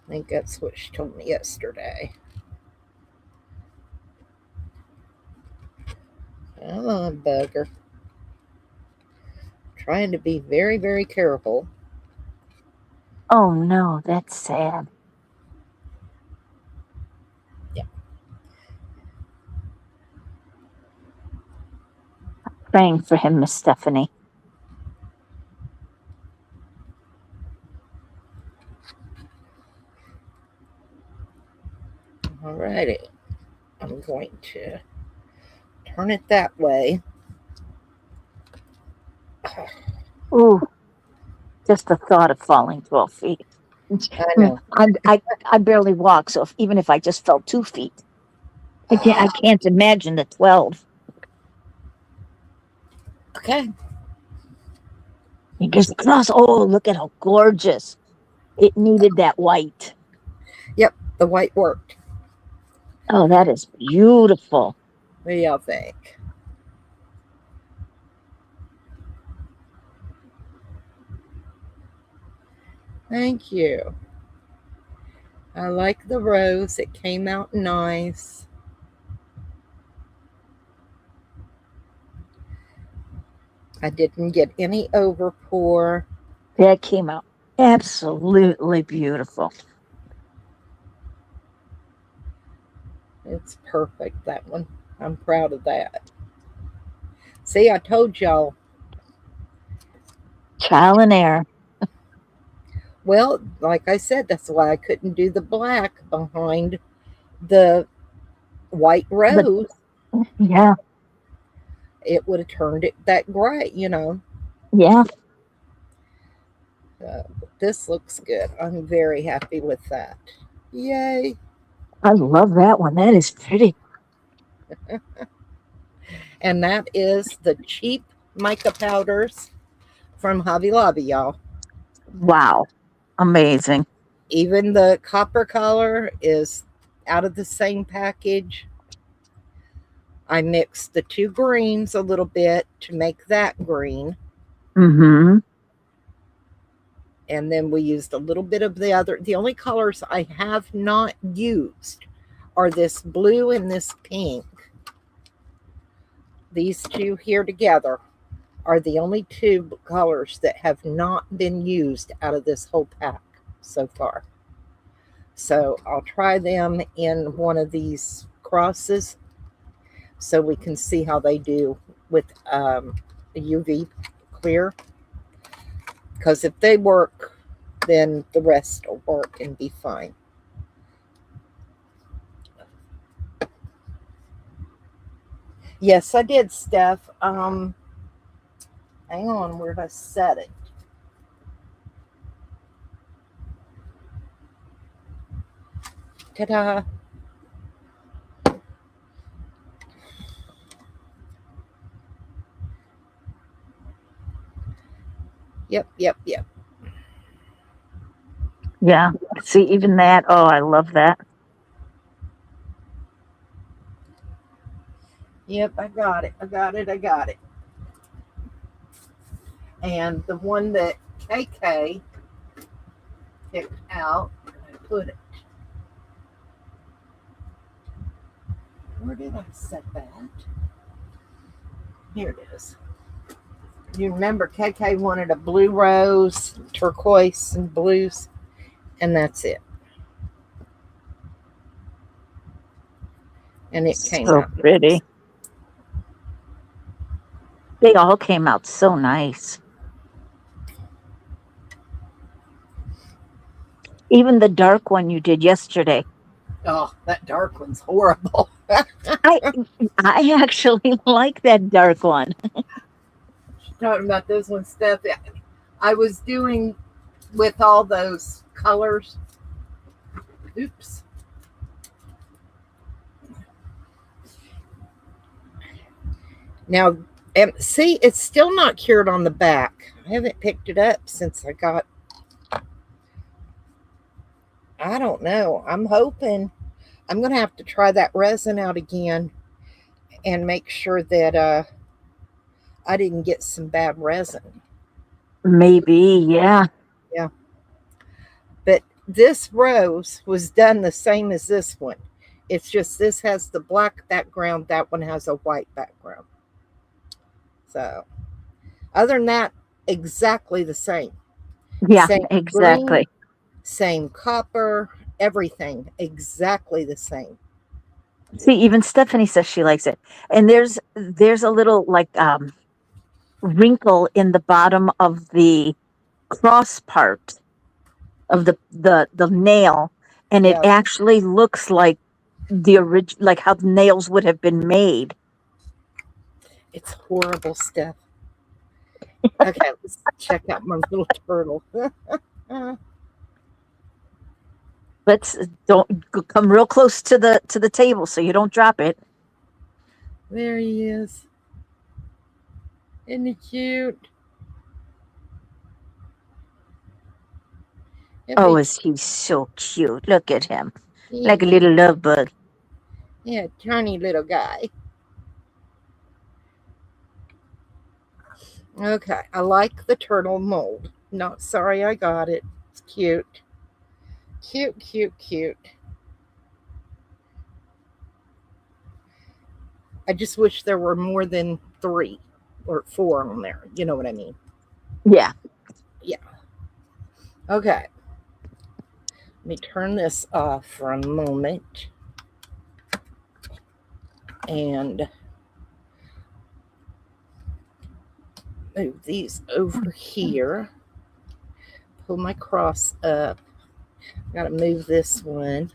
I think that's what she told me yesterday. Come on, bugger. Trying to be very, very careful. Oh, no, that's sad. Yeah. Praying for him, Miss Stephanie. All righty. I'm going to turn it that way. Ooh, just the thought of falling 12 feet. I know. I barely walk, so even if I just fell 2 feet, I can't imagine the 12. Okay. Because across, oh, look at how gorgeous. It needed that white. Yep, the white worked. Oh, that is beautiful. What do y'all think? Thank you. I like the rose. It came out nice. I didn't get any overpour. That came out absolutely beautiful. It's perfect, that one. I'm proud of that. See, I told y'all. Trial and error. Well, like I said, that's why I couldn't do the black behind the white But rose. yeah, It would have turned it that gray. yeah, This looks good. I'm very happy with that. Yay. I love that one. That is pretty. And that is the cheap mica powders from Hobby Lobby, y'all. Wow. Amazing. Even the copper color is out of the same package. I mixed the two greens a little bit to make that green. Mm-hmm. And then we used a little bit of the other. The only colors I have not used are this blue and this pink. These two here together are the only two colors that have not been used out of this whole pack so far. So I'll try them in one of these crosses so we can see how they do with UV clear. Because if they work, then the rest will work and be fine. Yes, I did, Steph. Hang on, where did I set it? Ta-da! Yep, yep, yep. Yeah. See, even that. Oh, I love that. Yep, I got it. I got it. I got it. And the one that KK picked out, I put it. Where did I set that? Here it is. You remember KK wanted a blue rose, turquoise, and blues, and that's it. And it came So out nice. pretty. They all came out so nice. Even the dark one you did yesterday. Oh, that dark one's horrible. I I actually like that dark one. Talking about this one, Steph. I was doing with all those colors. Oops. Now, see, it's still not cured on the back. I haven't picked it up since I got. I don't know. I'm hoping I'm going to have to try that resin out again and make sure that I didn't get some bad resin. Maybe, yeah. Yeah. But this rose was done the same as this one. It's just this has the black background, that one has a white background. So, other than that, exactly the same. Yeah, Same green, exactly. same copper, everything exactly the same. See, even Stephanie says she likes it. And there's a little like wrinkle in the bottom of the cross part of the nail, and it Yeah, actually looks like the original, like how the nails would have been made. it's horrible stuff. Okay, let's check out my little turtle. Let's come real close to the table so you don't drop it. There he is. Isn't he cute? He'll Oh, be is he so cute? Look at him, yeah, like a little love bug. yeah, tiny little guy. Okay, I like the turtle mold. Not sorry I got it. It's cute. Cute, cute, cute. I just wish there were more than 3 or 4 on there. You know what I mean? Yeah. Yeah. Okay. Let me turn this off for a moment and move these over here. Pull my cross up. Got to move this one.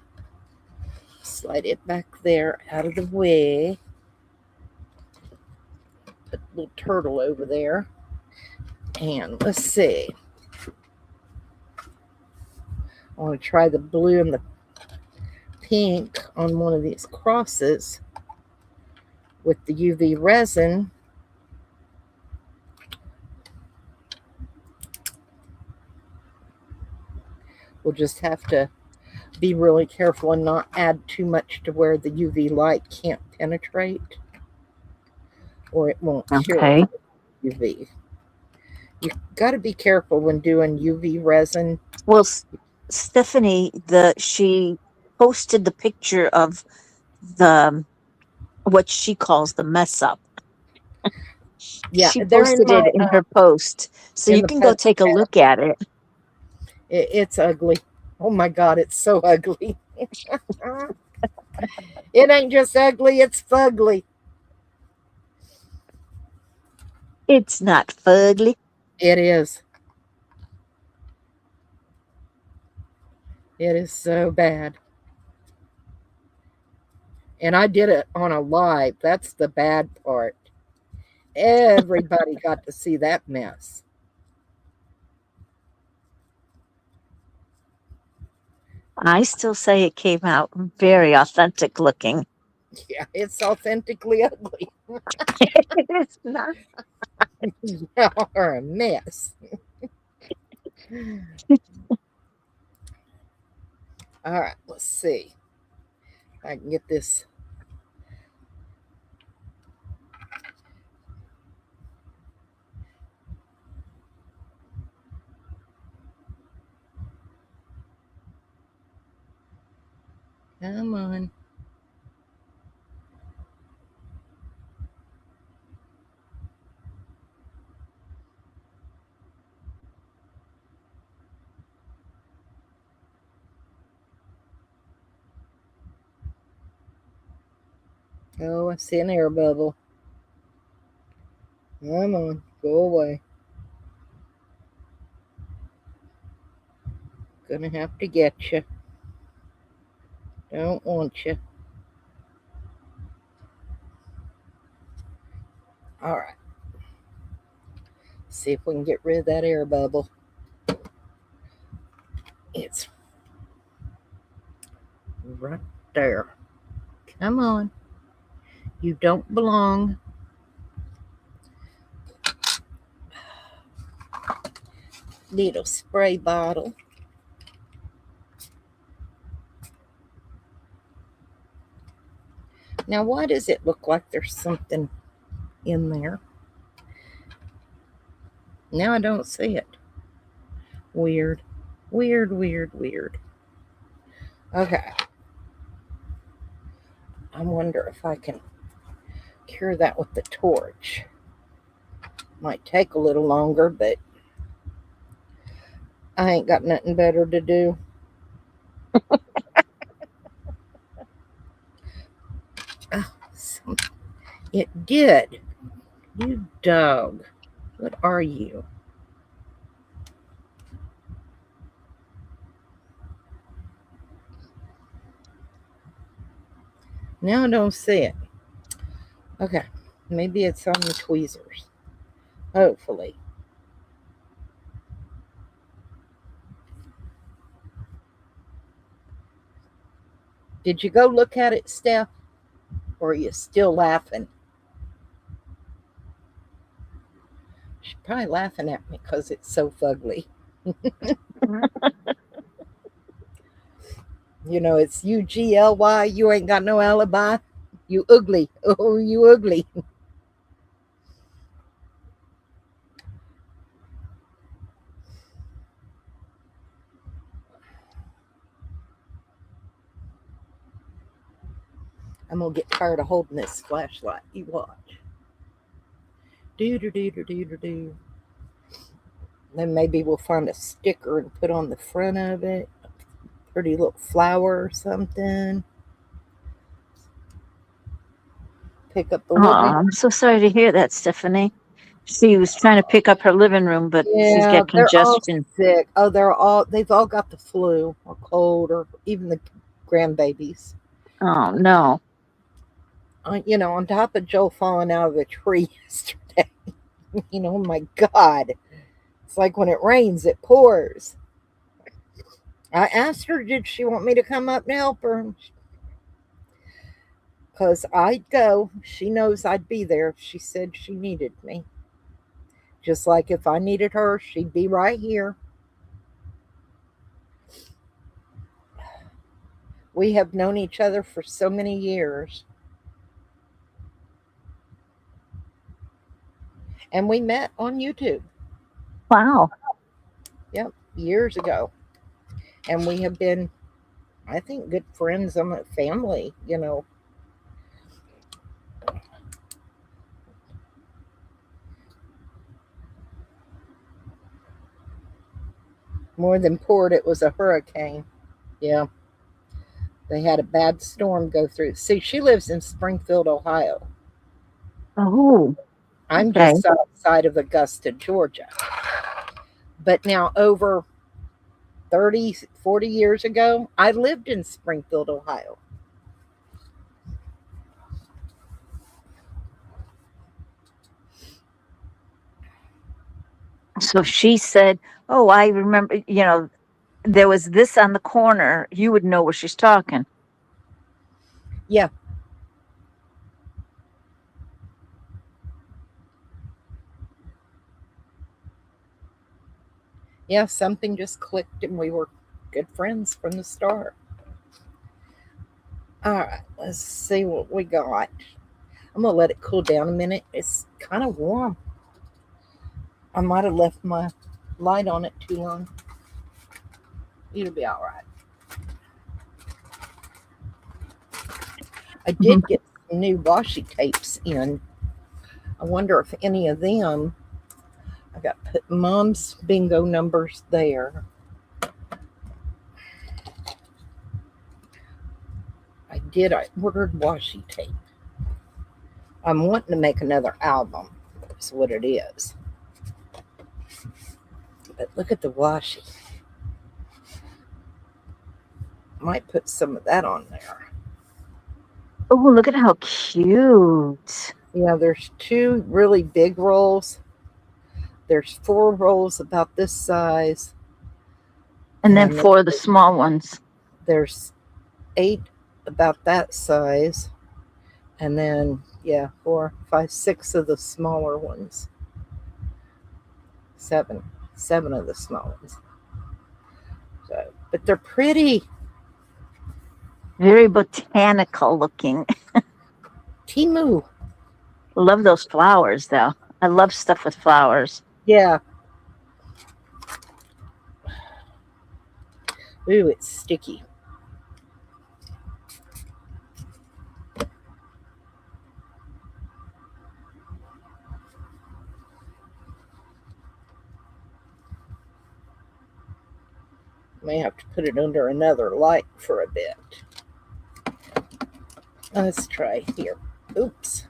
Slide it back there out of the way. Put the little turtle over there. And let's see. I want to try the blue and the pink on one of these crosses with the UV resin. We'll just have to be really careful and not add too much to where the UV light can't penetrate, or it won't cure Okay. UV. You got to be careful when doing UV resin. Well, Stephanie, she posted the picture of the what she calls the mess up. Yeah, She they're in posted it my in her post, so in you the can go post take a chat. look at it. It's ugly. Oh my God, it's so ugly. It ain't just ugly, it's fugly. It's not fugly. It is. It is so bad. And I did it on a live. That's the bad part. Everybody got to see that mess. I still say it came out very authentic looking. Yeah, it's authentically ugly. It's not. You're a mess. All right, let's see if I can get this. Come on. Oh, I see an air bubble. Come on, go away. Gonna have to get you. Don't want you. All right. See if we can get rid of that air bubble. It's right there. Come on. You don't belong. Little spray bottle. Now, why does it look like there's something in there? Now I don't see it. Weird. Weird, weird, weird. Okay. I wonder if I can cure that with the torch. Might take a little longer, but I ain't got nothing better to do. Oh, it did. You dog. What are you? Now I don't see it. Okay. Maybe it's on the tweezers. Hopefully. Did you go look at it, Steph? Or are you still laughing? She's probably laughing at me because it's so fugly. You know, it's UGLY. You ain't got no alibi. You ugly. Oh, you ugly. I'm gonna get tired of holding this flashlight. You watch. Do do do do do do do. Then maybe we'll find a sticker and put on the front of it. Pretty little flower or something. Pick up the Oh, living. I'm so sorry to hear that, Stephanie. She was trying to pick up her living room, but she's Yeah, got they're all congestion. sick. Oh, they've all got the flu or cold or even the grandbabies. Oh no. On top of Joe falling out of the tree yesterday. Oh my God. It's like when it rains, it pours. I asked her, did she want me to come up and help her? Because I'd go. She knows I'd be there if she said she needed me. Just like if I needed her, she'd be right here. We have known each other for so many years. And we met on YouTube. Wow. Yep, years ago. And we have been, I think, good friends. I'm a family. More than poured, it was a hurricane. Yeah, they had a bad storm go through. See, she lives in Springfield, Ohio. Oh, I'm okay. just outside of Augusta, Georgia. But now, over 30, 40 years ago, I lived in Springfield, Ohio. So she said, "Oh, I remember. There was this on the corner. You would know where she's talking." Yeah. Yeah, something just clicked and we were good friends from the start. All right, let's see what we got. I'm going to let it cool down a minute. It's kind of warm. I might have left my light on it too long. It'll be all right. I did get some new washi tapes in. I wonder if any of them, I got put mom's bingo numbers there. I ordered washi tape. I'm wanting to make another album. That's what it is. But look at the washi. Might put some of that on there. Oh, look at how cute. Yeah, there's 2 really big rolls. There's 4 rolls about this size. And then 4 of the small ones. There's 8 about that size. And then, 4, 5, 6 of the smaller ones. 7 of the small ones. So, but they're pretty. Very botanical looking. Timu. Love those flowers, though. I love stuff with flowers. Yeah. Ooh, it's sticky. May have to put it under another light for a bit. Let's try here. Oops.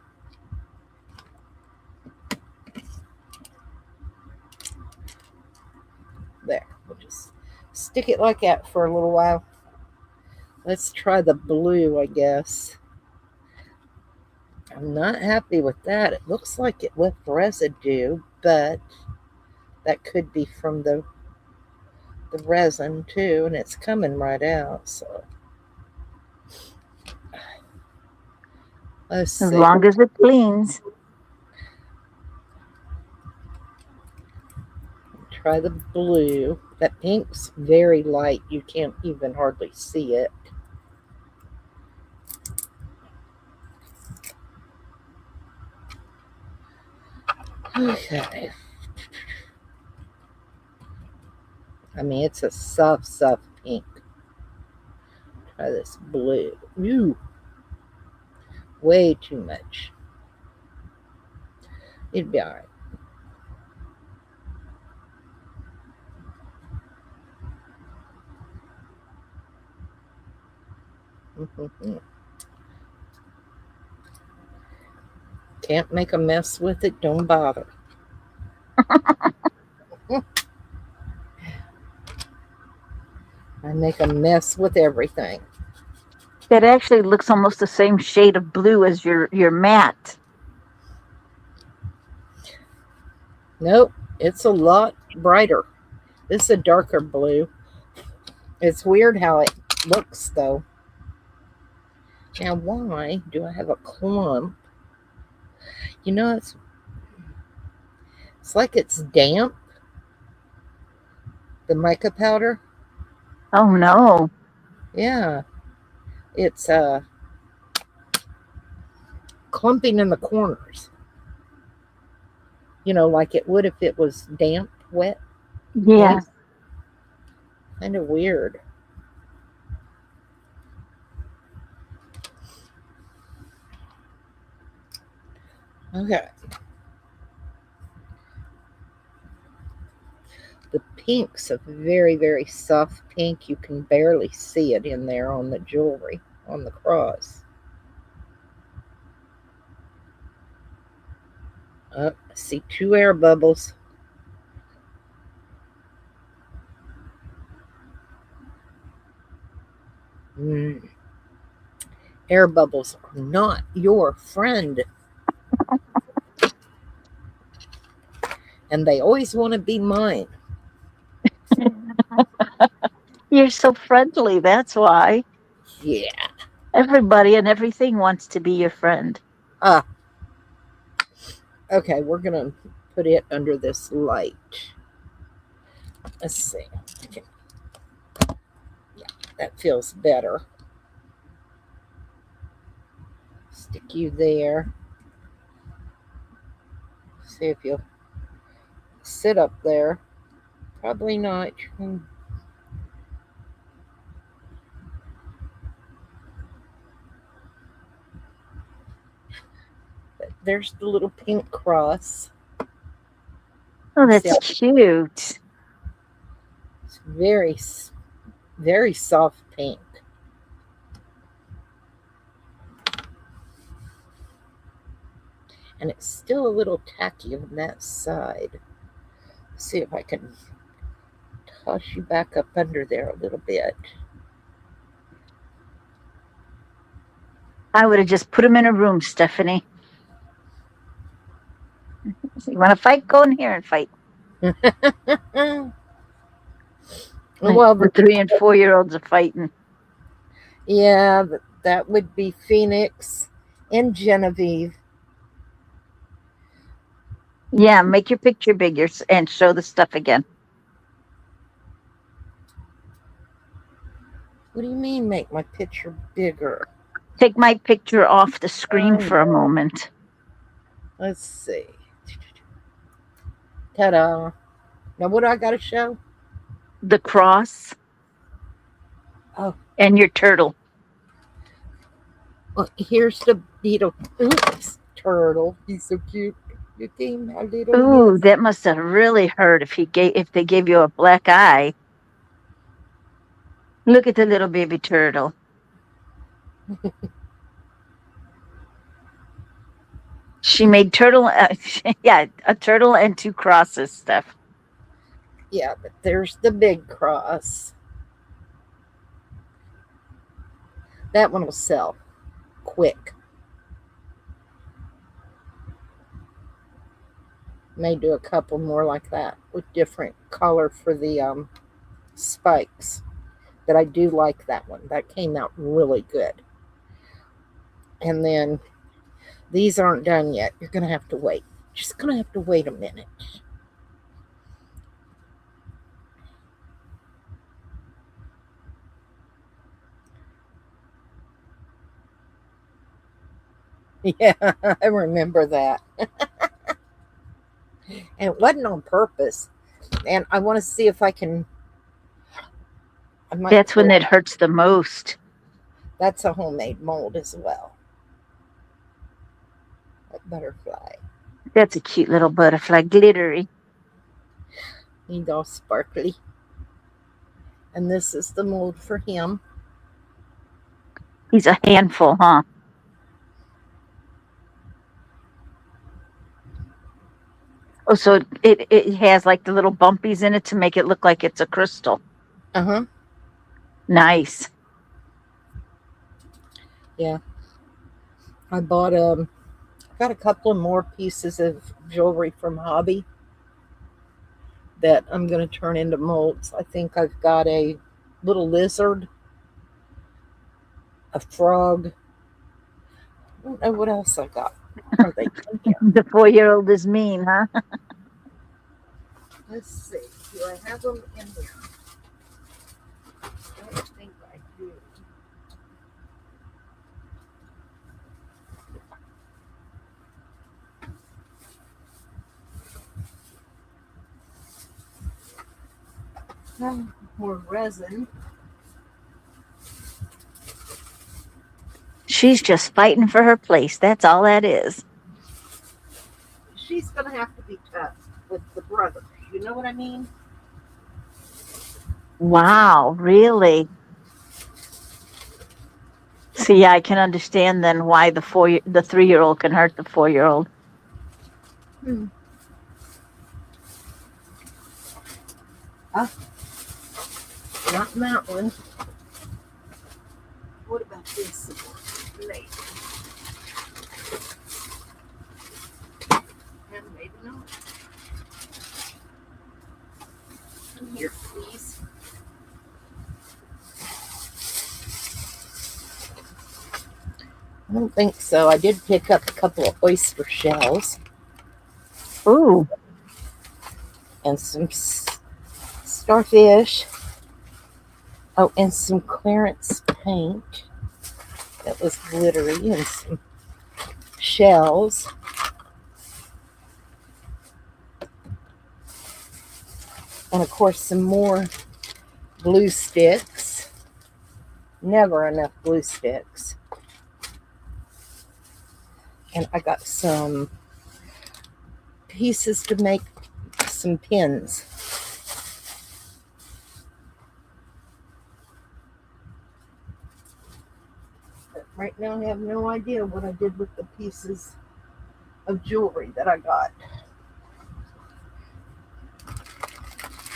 There. We'll just stick it like that for a little while. Let's try the blue, I guess. I'm not happy with that. It looks like it left residue, but that could be from the resin too, and it's coming right out. So let's see. As long as it cleans. Try the blue. That pink's very light. You can't even hardly see it. Okay. I mean, it's a soft pink. Try this blue. Ooh. Way too much. It'd be all right. Can't make a mess with it. Don't bother. I make a mess with everything. That actually looks almost the same shade of blue as your mat. Nope, it's a lot brighter. This is a darker blue. It's weird how it looks, though. Now, why do I have a clump? You know, it's like it's damp, the mica powder. Oh no. Yeah, it's clumping in the corners. You know, like it would if it was damp, wet. Yeah. Kind of weird. Okay. The pink's a very, very soft pink. You can barely see it in there on the jewelry, on the cross. I see 2 air bubbles. Air bubbles are not your friend. And they always want to be mine. You're so friendly, that's why. Yeah. Everybody and everything wants to be your friend. Okay, we're going to put it under this light. Let's see. Yeah, that feels better. Stick you there. See if you'll sit up there. Probably not. But there's the little pink cross. Oh, that's cute. It's very, very soft pink. And it's still a little tacky on that side. Let's see if I can toss you back up under there a little bit. I would have just put him in a room, Stephanie. So you want to fight? Go in here and fight. Well, the 3 and 4-year-olds are fighting. Yeah, that would be Phoenix and Genevieve. Yeah, make your picture bigger and show the stuff again. What do you mean make my picture bigger? Take my picture off the screen for a moment. Let's see. Ta-da. Now what do I got to show? The cross. Oh. And your turtle. Well, here's the beetle. Oops, turtle. He's so cute. You think how little Ooh, he is? that must have really hurt if they gave you a black eye. Look at the little baby turtle. She made turtle, yeah, a turtle and 2 crosses, Steph. Yeah, but there's the big cross. That one will sell quick. May do a couple more like that with different color for the spikes. But I do like that one. That came out really good. And then these aren't done yet. You're going to have to wait. Just going to have to wait a minute. Yeah, I remember that. And it wasn't on purpose. And I want to see if I can. That's when it hurts the most. That's a homemade mold as well. butterfly. That's a cute little butterfly, glittery. He's all sparkly. And this is the mold for him. He's a handful, huh? Oh, so it has like the little bumpies in it to make it look like it's a crystal. Uh-huh. Nice. Yeah. I got a couple of more pieces of jewelry from Hobby that I'm going to turn into molds. I think I've got a little lizard, a frog. I don't know what else I got. Are they in here? The 4-year-old is mean, huh? Let's see. Do I have them in here? I don't think I do. More resin. She's just fighting for her place. That's all that is. She's going to have to be tough with the brother. You know what I mean? Wow, really? See, I can understand then why the 3-year-old can hurt the 4-year-old. Hmm. Ah, not that one. What about this one? Maybe. And maybe not. Come here, please. I don't think so. I did pick up a couple of oyster shells Ooh, and some starfish. Oh, and some clearance paint that was glittery and some shells. And of course, some more glue sticks. Never enough glue sticks. And I got some pieces to make some pins. But right now, I have no idea what I did with the pieces of jewelry that I got.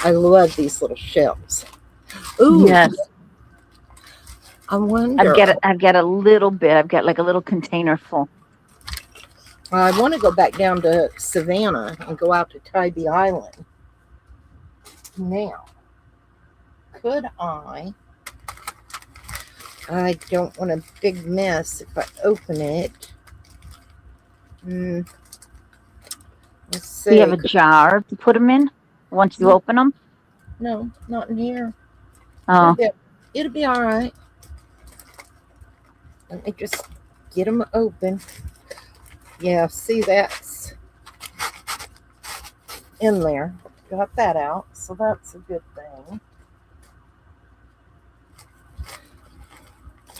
I love these little shells. Ooh, yes. I wonder. I've got a little bit. I've got like a little container full. I want to go back down to Savannah and go out to Tybee Island. Now, could I don't want a big mess if I open it. Let's see. Do you have a jar to put them in once you open them? No, not in here. Oh, It'll be all right. Let me just get them open. Yeah, see, that's in there. Got that out, so that's a good thing.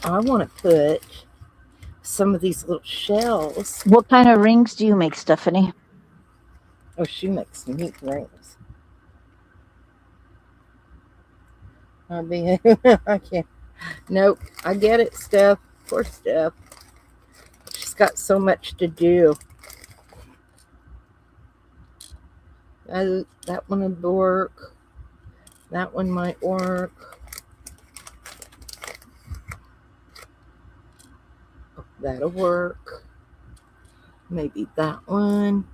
I want to put some of these little shells. what kind of rings do you make, Stephanie? Oh, she makes neat rings. I mean, I can't. Nope, I get it, Steph. Poor Steph. She's got so much to do. That one would work. That one might work. That'll work. Maybe that one.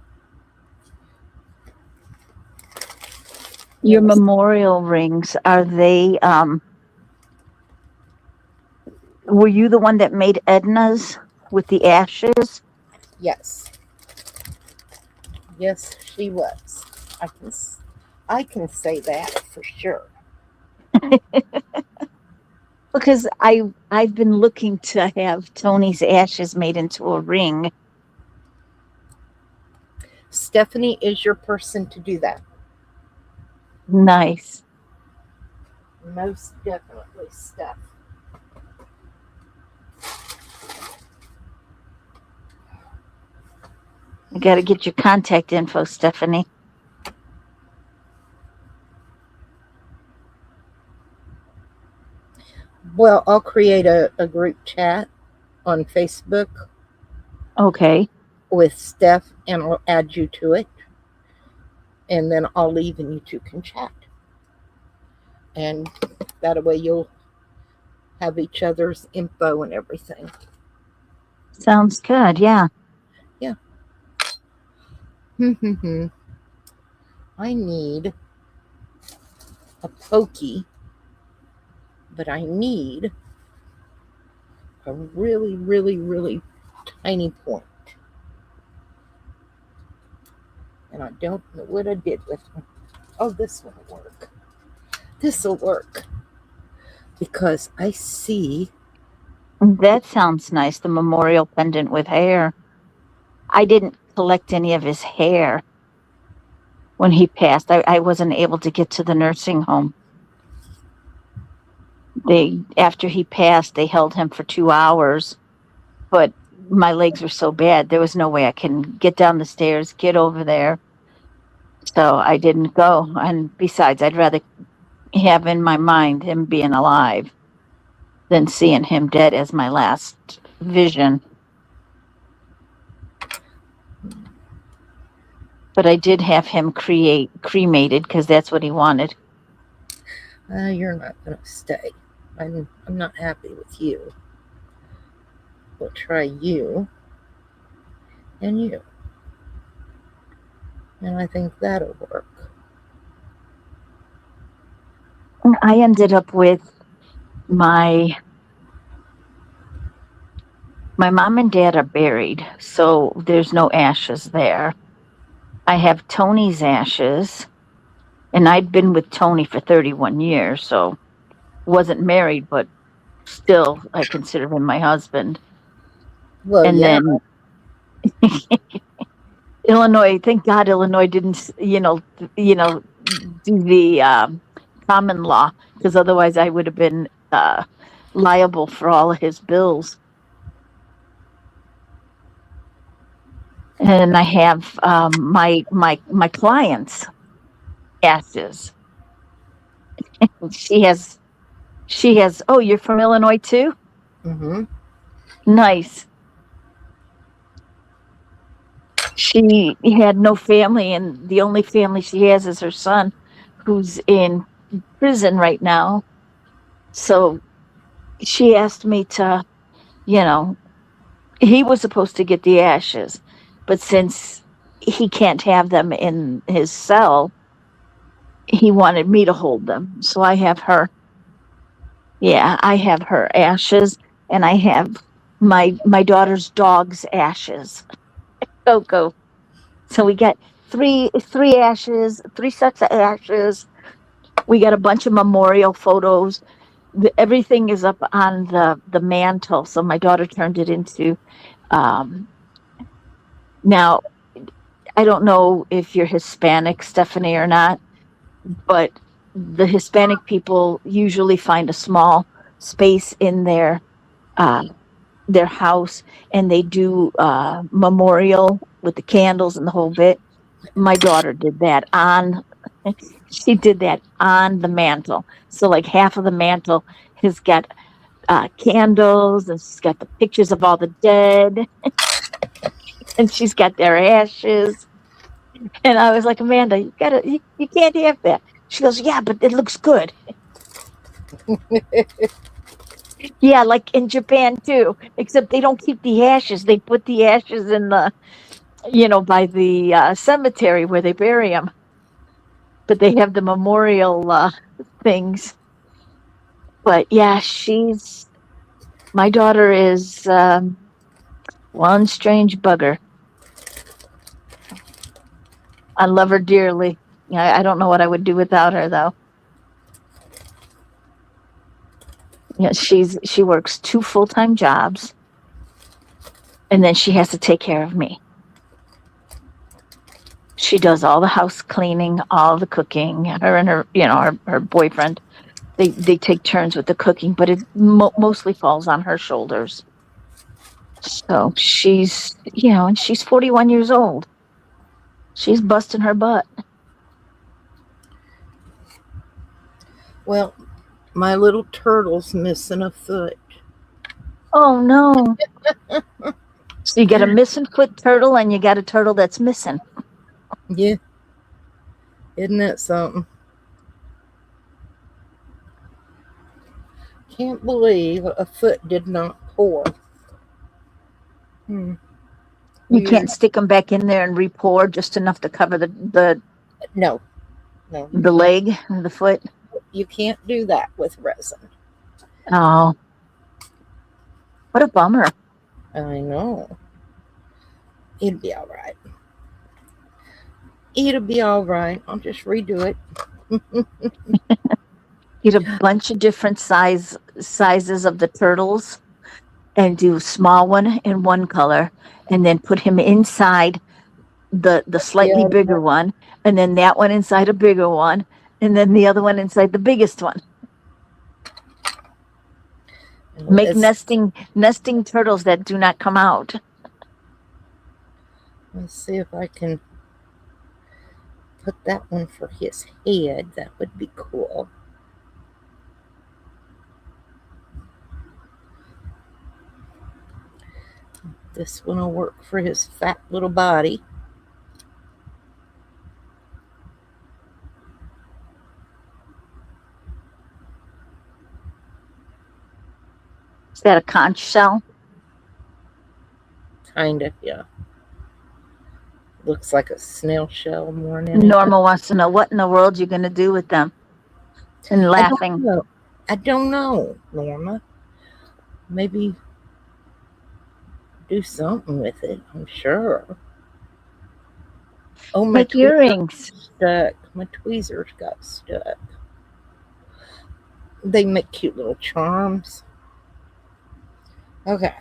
Your memorial rings, are they, were you the one that made Edna's with the ashes? Yes. Yes, she was. I can say that for sure. Because I've been looking to have Tony's ashes made into a ring. Stephanie is your person to do that. Nice. Most definitely, Steph. I got to get your contact info, Stephanie. Well, I'll create a group chat on Facebook Okay. with Steph and I'll add you to it. And then I'll leave and you two can chat. And that way you'll have each other's info and everything. Sounds good. Yeah. Yeah. I need a pokey, but I need a really, really, really tiny point. And I don't know what I did with them. Oh, this will work. This will work. Because I see. That sounds nice. The memorial pendant with hair. I didn't collect any of his hair when he passed. I wasn't able to get to the nursing home. After he passed, they held him for 2 hours, but my legs were so bad, there was no way I can get down the stairs, get over there. So I didn't go. And besides, I'd rather have in my mind him being alive than seeing him dead as my last vision. But I did have him cremated because that's what he wanted. You're not going to stay. I'm not happy with you. We'll try you and you. And I think that'll work. I ended up with my mom and dad are buried, so there's no ashes there. I have Tony's ashes, and I'd been with Tony for 31 years, so wasn't married, but still I consider him my husband. Well, And yeah. then Illinois, thank God Illinois didn't, do the common law, because otherwise I would have been liable for all of his bills. And I have my client's ashes. She has. Oh, you're from Illinois too? Mm-hmm. Nice. She had no family, and the only family she has is her son, who's in prison right now. So she asked me to, he was supposed to get the ashes, but since he can't have them in his cell, he wanted me to hold them. So I have her. Yeah, I have her ashes, and I have my daughter's dog's ashes. Coco. So we got three ashes, 3 sets of ashes. We got a bunch of memorial photos. Everything is up on the mantle. So my daughter turned it into. Now, I don't know if you're Hispanic, Stephanie, or not, but the Hispanic people usually find a small space in their house, and they do memorial with the candles and the whole bit. My daughter did that she did that on the mantle. So like half of the mantle has got candles, and she's got the pictures of all the dead, and she's got their ashes. And I was like, Amanda, you can't have that. She goes, yeah, but it looks good. Yeah, like in Japan too, except they don't keep the ashes. They put the ashes in the, by the cemetery where they bury them. But they have the memorial things. But yeah, my daughter is one strange bugger. I love her dearly. I don't know what I would do without her, though. Yeah, she works 2 full-time jobs, and then she has to take care of me. She does all the house cleaning, all the cooking. Her and her boyfriend, they take turns with the cooking, but it mostly falls on her shoulders. So she's, and she's 41 years old. She's busting her butt. Well, my little turtle's missing a foot. Oh no. So you got a missing foot turtle and you got a turtle that's missing. Yeah, isn't that something? Can't believe a foot did not pour. Hmm. You Weird. can't stick them back in there and re-pour just enough to cover No, no, the leg, the foot. you can't do that with resin. Oh, what a bummer. I know. It'll be all right. It'll be all right. I'll just redo it. Get a bunch of different sizes of the turtles and do a small one in one color, and then put him inside the slightly Yeah, bigger one, and then that one inside a bigger one, and then the other one inside the biggest one. Make let's nesting turtles that do not come out. see if I can put that one for his head. That would be cool. This one will work for his fat little body. Is that a conch shell? Kind of, yeah. Looks like a snail shell more than anything. Norma wants to know what in the world you're going to do with them. And I don't laughing. know. I don't know, Norma. Maybe do something with it, I'm sure. Oh, my Make earrings. stuck. My tweezers got stuck. They make cute little charms. Okay.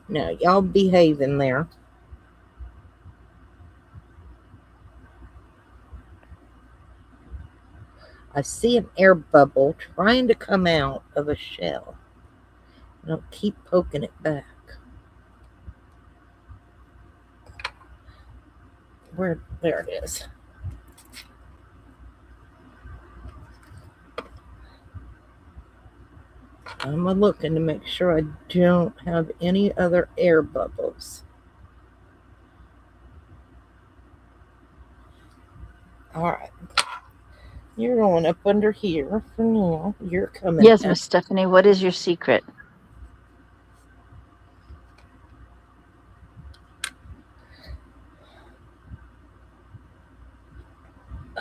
Now, y'all behave in there. I see an air bubble trying to come out of a shell. And I'll keep poking it back. There it is. I'm looking to make sure I don't have any other air bubbles. All right. You're going up under here for now. You're coming. Yes, Miss Stephanie, what is your secret?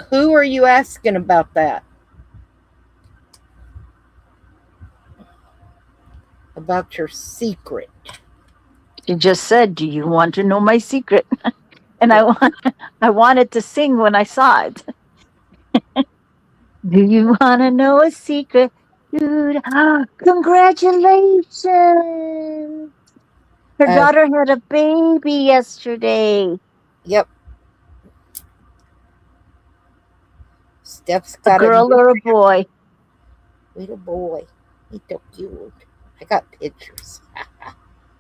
Who are you asking about that? About your secret. You just said, do you want to know my secret? And I wanted to sing when I saw it. Do you want to know a secret? Dude, congratulations! Her daughter had a baby yesterday. Yep. Steph's A got girl or a boy? little boy. He's so cute. I got pictures.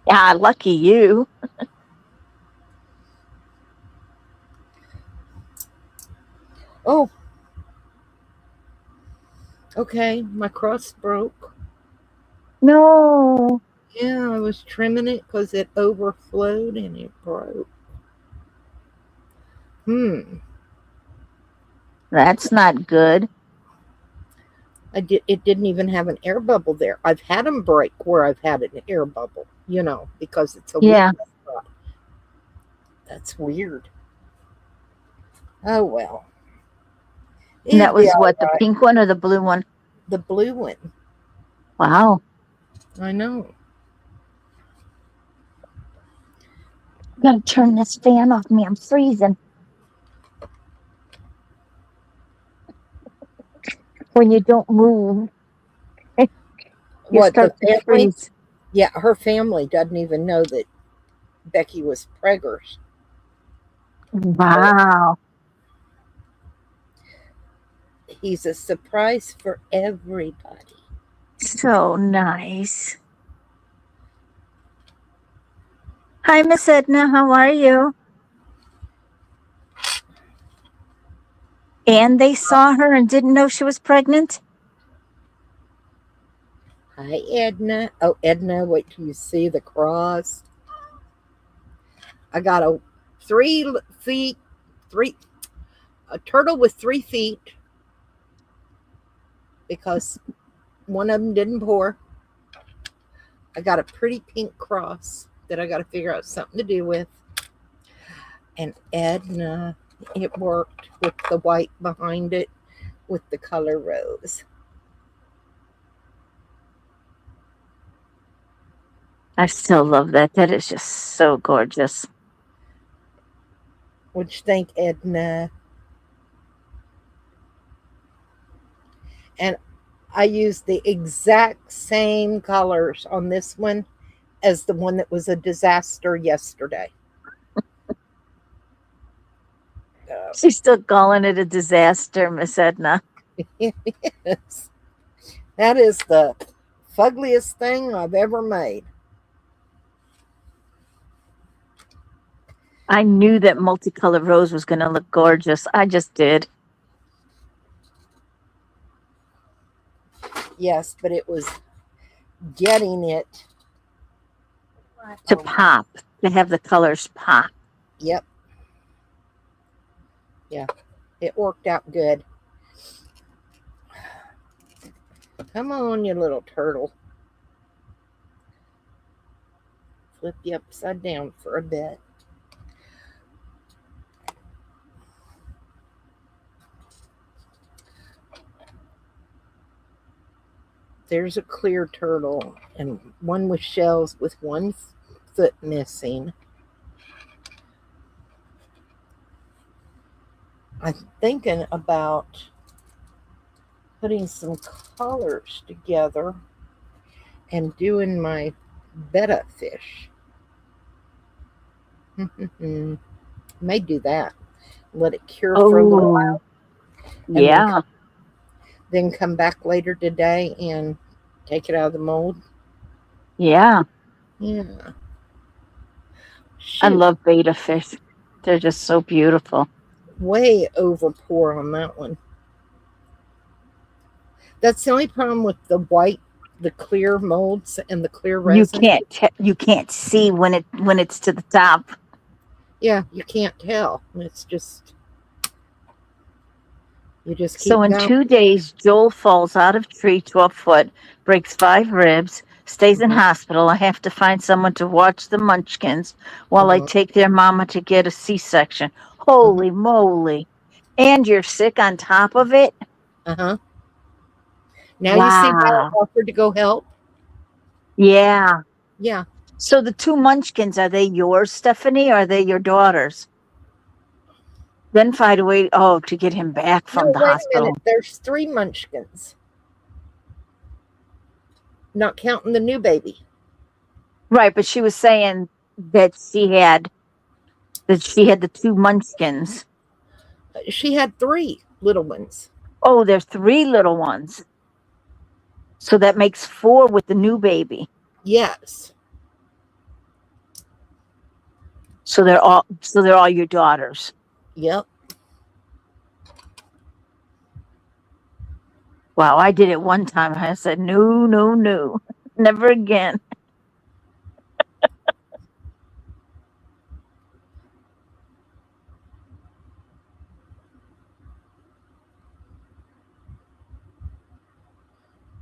Yeah, lucky you. Oh. Okay, my crust broke. No. Yeah, I was trimming it because it overflowed and it broke. That's not good. It didn't even have an air bubble there. I've had them break where I've had an air bubble, because it's a Yeah. weakness spot. That's weird. Oh well. And that It'd be was all what, the right. pink one or the blue one? The blue one. Wow. I know. I'm going to turn this fan off me. I'm freezing. When you don't move, you What, the start to family? freeze. Yeah, her family doesn't even know that Becky was preggers. Wow. He's a surprise for everybody. So nice. Hi, Miss Edna. How are you? And they saw her and didn't know she was pregnant? Hi, Edna. Oh, Edna, wait till you see the cross. I got a 3 feet, three a turtle with 3 feet because one of them didn't pour. I got a pretty pink cross that I got to figure out something to do with. And Edna, it worked with the white behind it with the color rose. I still love that. That is just so gorgeous. What'd you think, Edna? And I used the exact same colors on this one as the one that was a disaster yesterday. She's still calling it a disaster, Miss Edna. Yes. That is the fuggliest thing I've ever made. I knew that multicolored rose was going to look gorgeous. I just did. Yes, but it was getting it To pop, to have the colors pop. Yep. Yeah, it worked out good. Come on, you little turtle. Flip you upside down for a bit. There's a clear turtle and one with shells with one foot missing. I'm thinking about putting some colors together and doing my betta fish. May do that. Let it cure for a little while. And Yeah. then come back later today and take it out of the mold. Yeah. Yeah. I Shoot. love betta fish. They're just so beautiful. Way over pour on that one. That's the only problem with the white, the clear molds and the clear resin. You can't see when it's to the top. Yeah, you can't tell. It's just you just So keep in going. 2 days, Joel falls out of tree 12 foot, breaks 5 ribs, stays in hospital. I have to find someone to watch the munchkins while I Uh-huh. take their mama to get a C-section. Uh-huh. Holy moly. And you're sick on top of it? Uh-huh. Now you see why I Wow. offered to go help? Yeah. Yeah. So the 2 munchkins, are they yours, Stephanie, or are they your daughter's? Then find a way, to get him back No, from the wait a minute. hospital. There's 3 munchkins. Not counting the new baby. Right, but she was saying that she had the 2 munchkins. She had 3 little ones. Oh, there's 3 little ones. So that makes 4 with the new baby. Yes. So they're all your daughters. Yep. Wow, I did it one time. I said, no, no, no. Never again.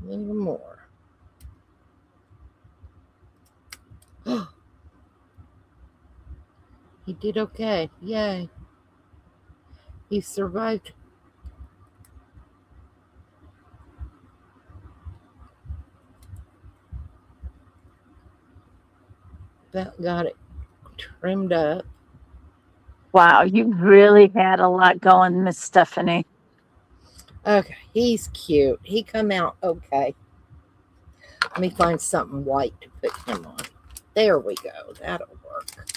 A little more. He did okay. Yay. He survived. That got it trimmed up. Wow, you really had a lot going, Miss Stephanie. Okay, he's cute. He come out okay. Let me find something white to put him on. There we go. That'll work.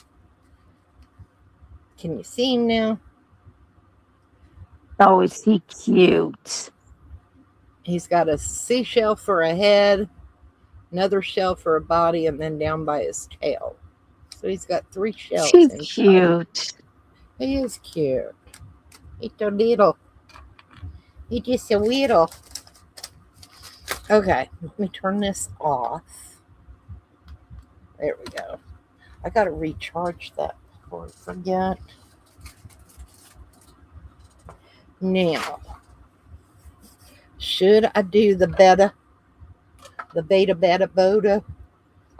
Can you see him now? Oh, is he cute? He's got a seashell for a head, another shell for a body, and then down by his tail. So he's got 3 shells She's inside. cute. He is cute. He's a little. He's just a little. Okay, let me turn this off. There we go. I gotta recharge that before I forget. Now, should I do the beta Boda?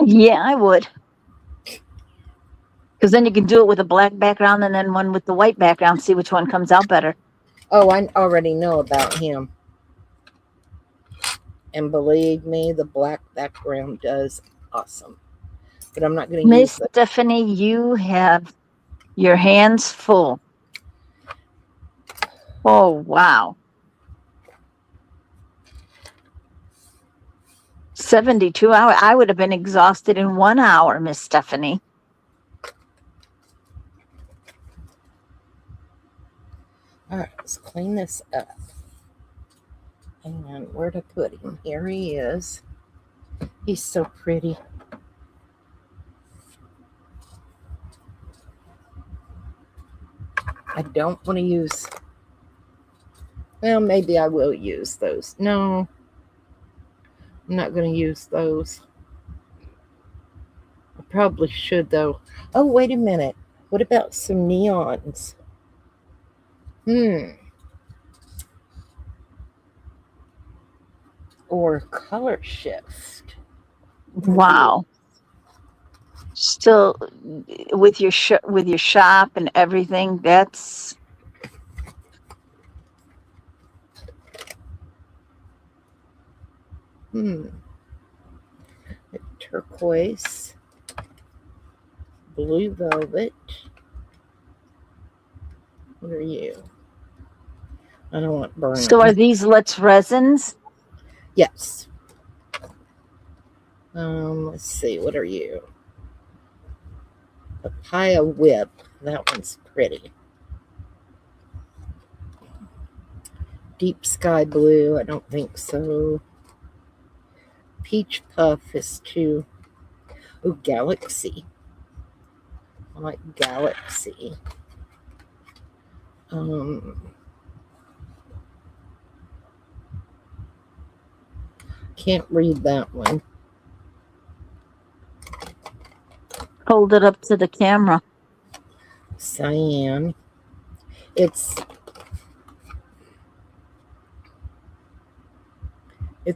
Yeah, I would. Because then you can do it with a black background and then one with the white background, see which one comes out better. Oh, I already know about him. And believe me, the black background does awesome. But I'm not going to use Miss it. Stephanie, you have your hands full. Oh, wow. 72 hours. I would have been exhausted in 1 hour, Miss Stephanie. All right, let's clean this up. And where'd I put him? Here he is. He's so pretty. I don't want to use... Well, maybe I will use those. No, I'm not going to use those. I probably should, though. Oh, wait a minute. What about some neons? Or color shift. Wow. Still with your shop and everything, that's Turquoise, blue velvet. What are you? I don't want burnt. So are these Let's Resins? Yes. Let's see. What are you? Papaya whip. That one's pretty. Deep sky blue. I don't think so. Peach puff is too. Oh, galaxy. I like galaxy. Can't read that one. Hold it up to the camera. Cyan. It's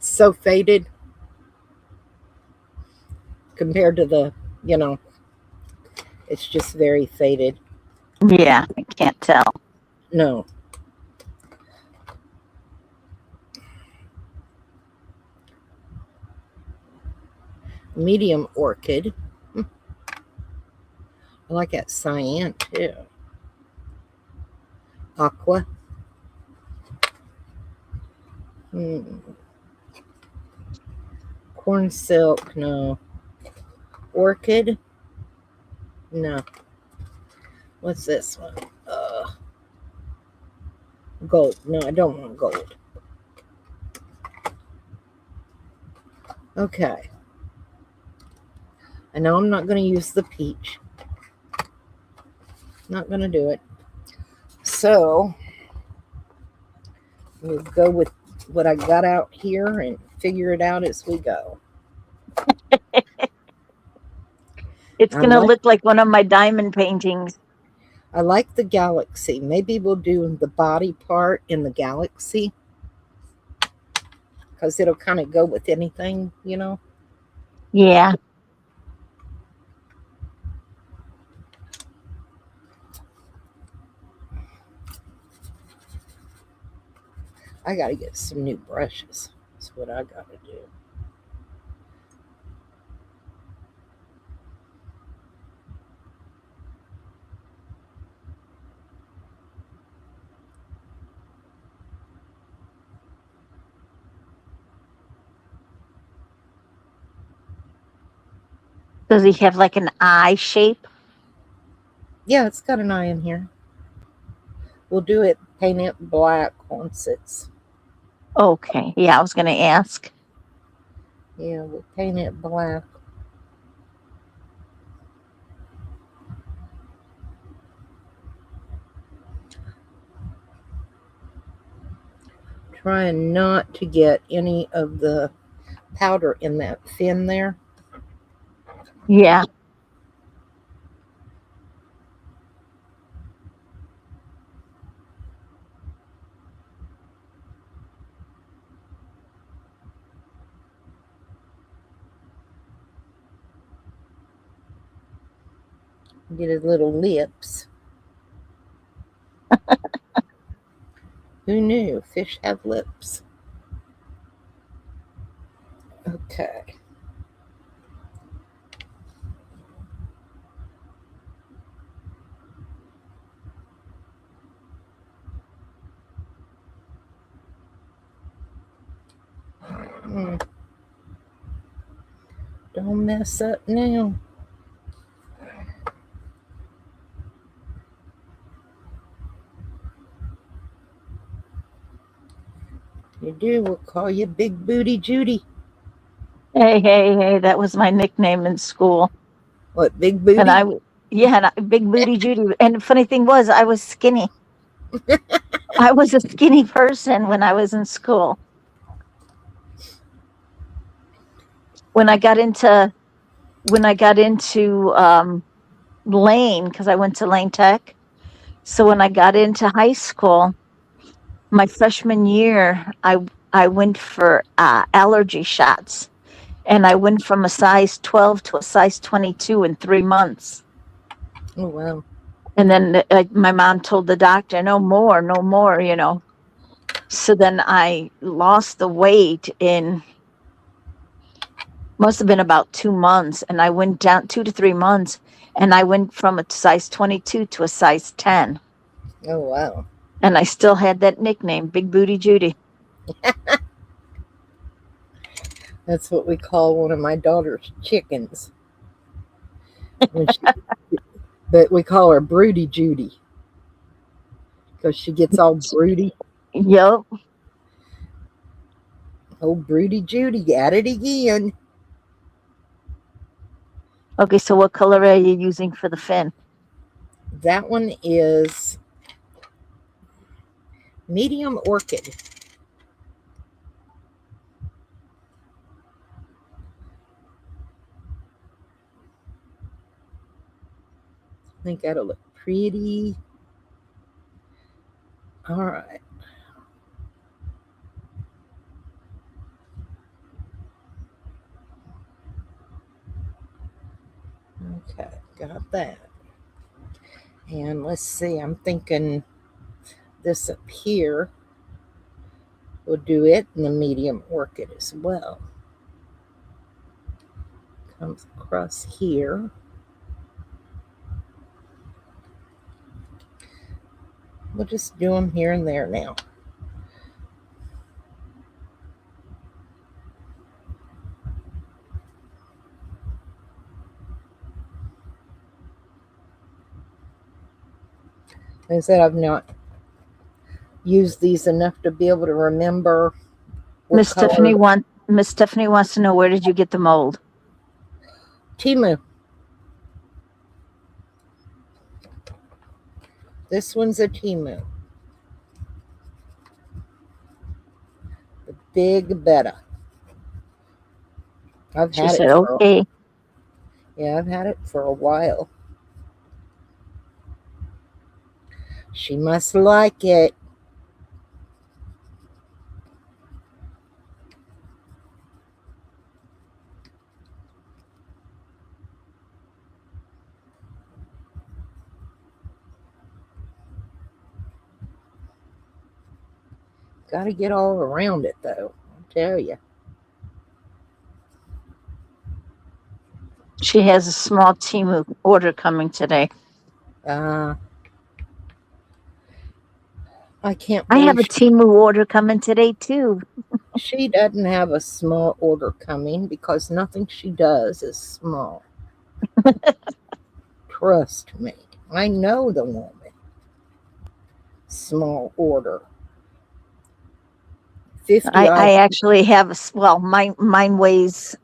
so faded compared to the, it's just very faded. Yeah, I can't tell. No. Medium orchid. I like that cyan too. Aqua. Corn silk, no. Orchid, no. What's this one? Gold. No, I don't want gold. Okay. I know I'm not going to use the peach. Not going to do it. So, we'll go with what I got out here and figure it out as we go. It's going to look like one of my diamond paintings. I like the galaxy. Maybe we'll do the body part in the galaxy. Because it'll kind of go with anything, Yeah. I got to get some new brushes. That's what I got to do. Does he have like an eye shape? Yeah, it's got an eye in here. We'll do it, paint it black once it's... Okay. Yeah, I was going to ask. Yeah, we'll paint it black. trying not to get any of the powder in that fin there. Yeah. Get his little lips. Who knew fish have lips? Okay. Mm. Don't mess up now. You do, we'll call you Big Booty Judy. Hey, that was my nickname in school. What, Big Booty? And Big Booty Judy. And the funny thing was, I was skinny. I was a skinny person when I was in school. When I got into Lane, because I went to Lane Tech. So when I got into high school, my freshman year, I went for allergy shots, and I went from a size 12 to a size 22 in 3 months. Oh, wow. And then my mom told the doctor, no more, you know. So then I lost the weight in, must have been about 2 months. And I went down 2 to 3 months, and I went from a size 22 to a size 10. Oh, wow. And I still had that nickname, Big Booty Judy. That's what we call one of my daughter's chickens. But we call her Broody Judy because she gets all broody. Yep. Oh, Broody Judy, at it again. Okay, so what color are you using for the fin? That one is medium orchid. I think that'll look pretty. All right. Okay, got that. And let's see, I'm thinking this up here will do it in the medium orchid as well. Comes across here. We'll just do them here and there now. Like I said, I've not used these enough to be able to remember. Miss Stephanie wants to know, where did you get the mold? Temu. This one's a Temu. The big betta. I've She had said, it for okay. Yeah, I've had it for a while. She must like it. Got to get all around it, though. I'll tell you. She has a small Temu order coming today. I can't I have believe a Temu order coming today, too. she doesn't have a small order coming because nothing she does is small. Trust me. I know the woman. Small order. 50 I actually have, well, mine weighs,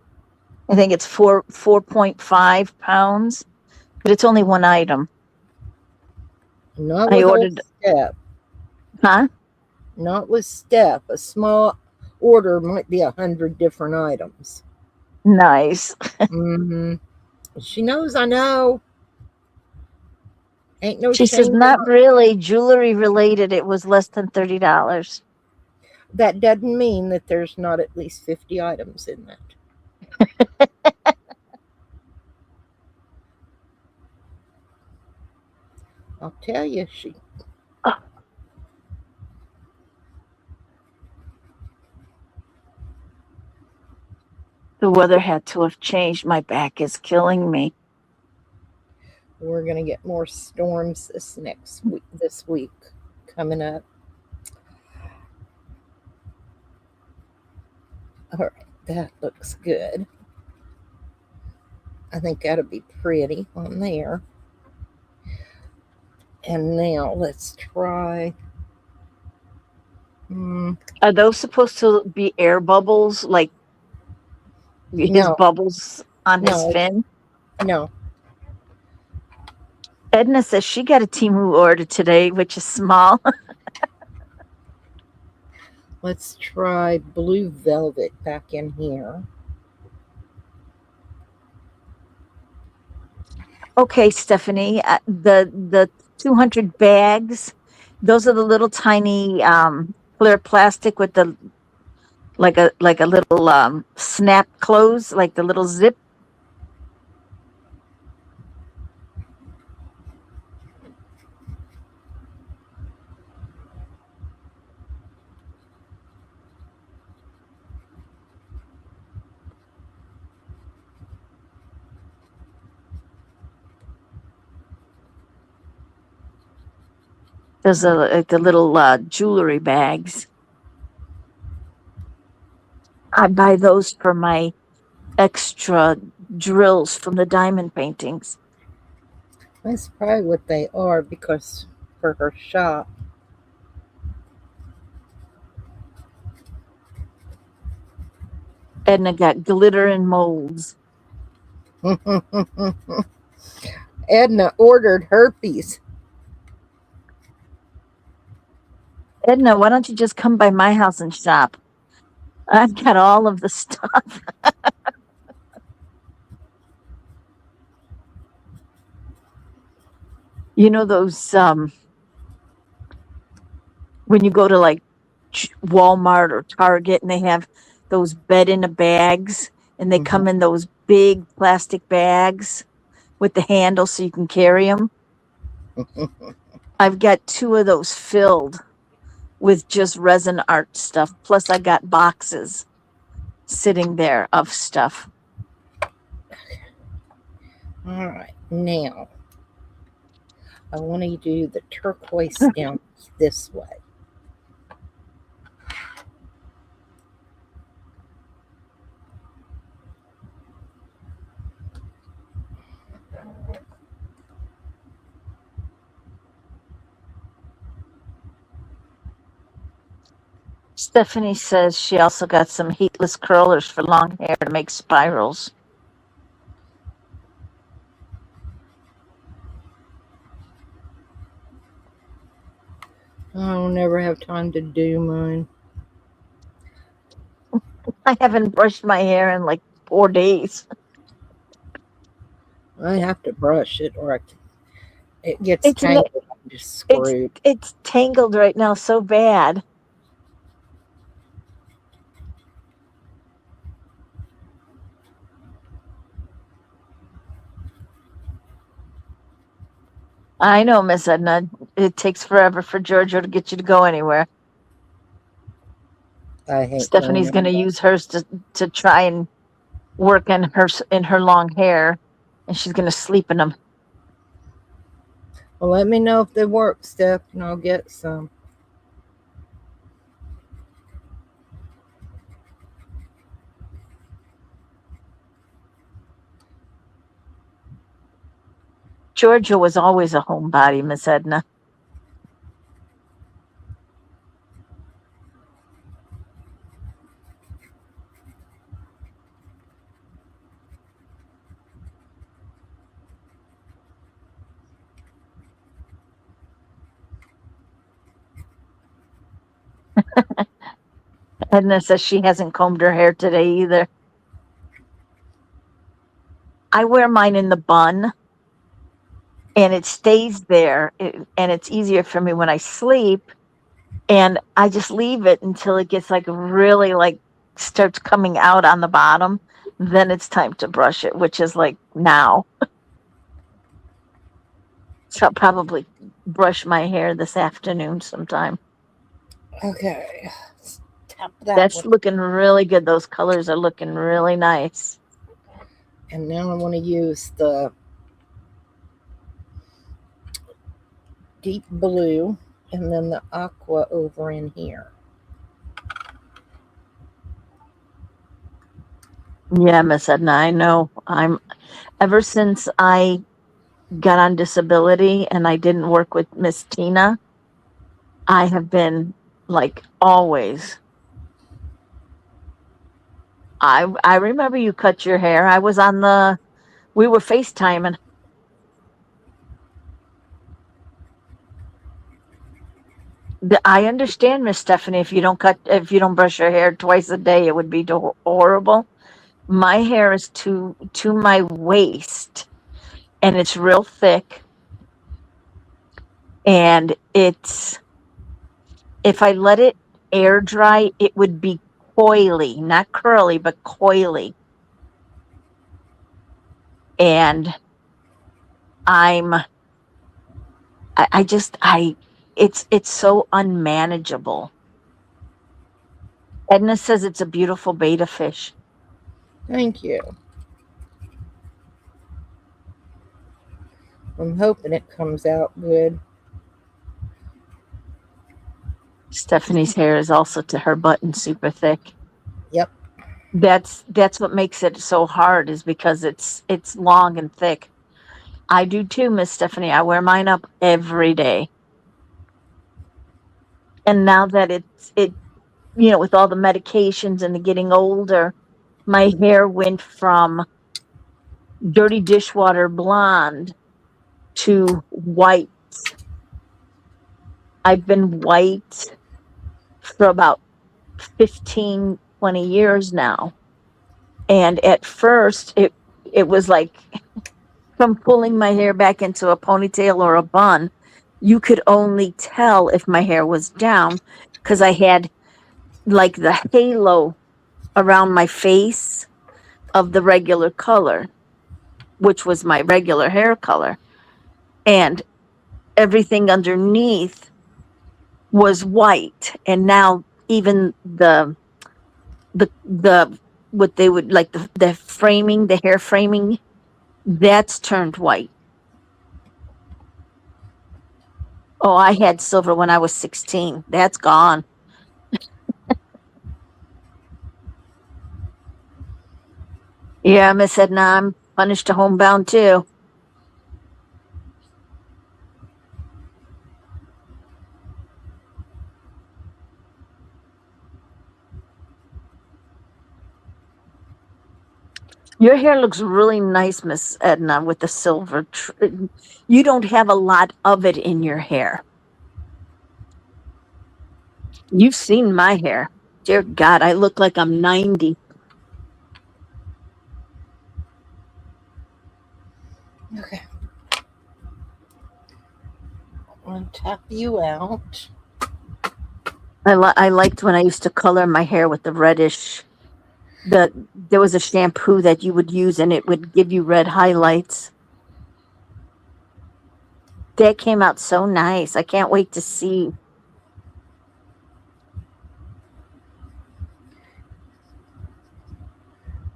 I think it's 4.5 pounds, but it's only one item. Not I with ordered. Old Step. Huh? not with Steph. A small order might be 100 different items. Nice. Mm-hmm. She knows I know. Ain't no She says, shame in not really jewelry related. It was less than $30. that. Doesn't mean that there's not at least 50 items in that. I'll tell you, she. The weather had to have changed. My back is killing me. We're gonna get more storms this week coming up. All right, that looks good. I think that'll be pretty on there. And now let's try. Mm, Are those supposed to be air bubbles, like his no, bubbles on his no, fin? no. Edna says she got a Temu order today, which is small. Let's try blue velvet back in here. Okay, Stephanie, the 200 bags, those are the little tiny clear plastic with the like a little snap close, like the little zip. Those are like the little jewelry bags. I buy those for my extra drills from the diamond paintings. That's probably what they are because for her shop. Edna got glitter and molds. Edna ordered herpes. Edna, why don't you just come by my house and shop? I've got all of the stuff. You know those when you go to like Walmart or Target and they have those bed in a bags and they come in those big plastic bags with the handle so you can carry them. I've got 2 of those filled with just resin art stuff. Plus I got boxes sitting there of stuff. All right, now I want to do the turquoise down this way. Stephanie says she also got some heatless curlers for long hair to make spirals. I'll never have time to do mine. I haven't brushed my hair in like 4 days. I have to brush it or it gets It's tangled. I'm just screwed. it's tangled right now so bad. I know, Miss Edna. It takes forever for Giorgio to get you to go anywhere. I hate Stephanie's going to use hers to try and work in her long hair, and she's going to sleep in them. Well, let me know if they work, Steph, and I'll get some. Giorgio was always a homebody, Miss Edna. Edna says she hasn't combed her hair today either. I wear mine in the bun and it stays there. And it's easier for me when I sleep. And I just leave it until it gets like really like starts coming out on the bottom. Then it's time to brush it, which is like now. So I'll probably brush my hair this afternoon sometime. Okay. Let's tap that That's one. looking really good. Those colors are looking really nice. And now I want to use the deep blue and then the aqua over in here. Yeah, Miss Edna, I know. I'm ever since I got on disability and I didn't work with Miss Tina, I have been like always. I remember you cut your hair. I was on the we were FaceTiming. I understand, Miss Stephanie, if you don't brush your hair twice a day, it would be horrible. My hair is to my waist and it's real thick and it's if I let it air dry, it would be coily, not curly, but coily. And I'm I just I it's so unmanageable. Edna says it's a beautiful betta fish. Thank you. I'm hoping it comes out good. Stephanie's hair is also to her button super thick. Yep. That's what makes it so hard is because it's long and thick. I do too, Miss Stephanie. I wear mine up every day. And now that it with all the medications and the getting older, my hair went from dirty dishwater blonde to white. I've been white for about 15, 20 years now. And at first it was like from pulling my hair back into a ponytail or a bun, you could only tell if my hair was down because I had like the halo around my face of the regular color, which was my regular hair color. And everything underneath was white. And now even the what they would like the framing, the hair framing, that's turned white. Oh, I had silver when I was 16. That's gone. Yeah, Miss Edna, I'm punished to homebound too. Your hair looks really nice, Miss Edna, with the silver. You don't have a lot of it in your hair. You've seen my hair. Dear God, I look like I'm 90. Okay. I'm going to tap you out. I liked when I used to color my hair with the reddish. There was a shampoo that you would use and it would give you red highlights. That came out so nice. I can't wait to see.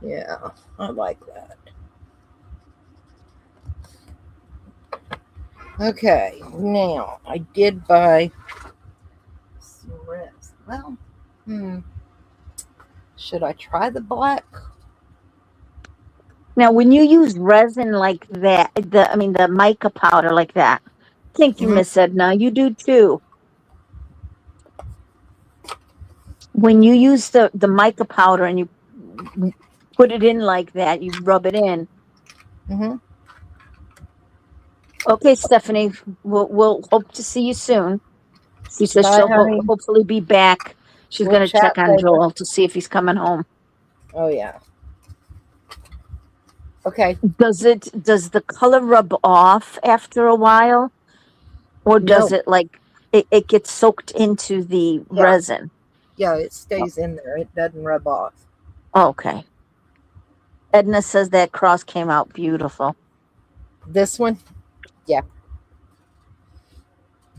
Yeah, I like that. Okay, now I did buy some resin. Well, should I try the black? Now, when you use resin like that, the mica powder like that, thank you, Mm-hmm. Miss Edna. You do too. When you use the mica powder and you put it in like that, you rub it in. Mm-hmm. Okay, Stephanie, we'll hope to see you soon. She says Bye, she'll honey. hopefully be back She's We'll going to check chat on later. Joel to see if he's coming home. Oh, yeah. Okay. Does the color rub off after a while? Or does No. it like it gets soaked into the Yeah. resin? Yeah, it stays in there. It doesn't rub off. Okay. Edna says that cross came out beautiful. This one? Yeah.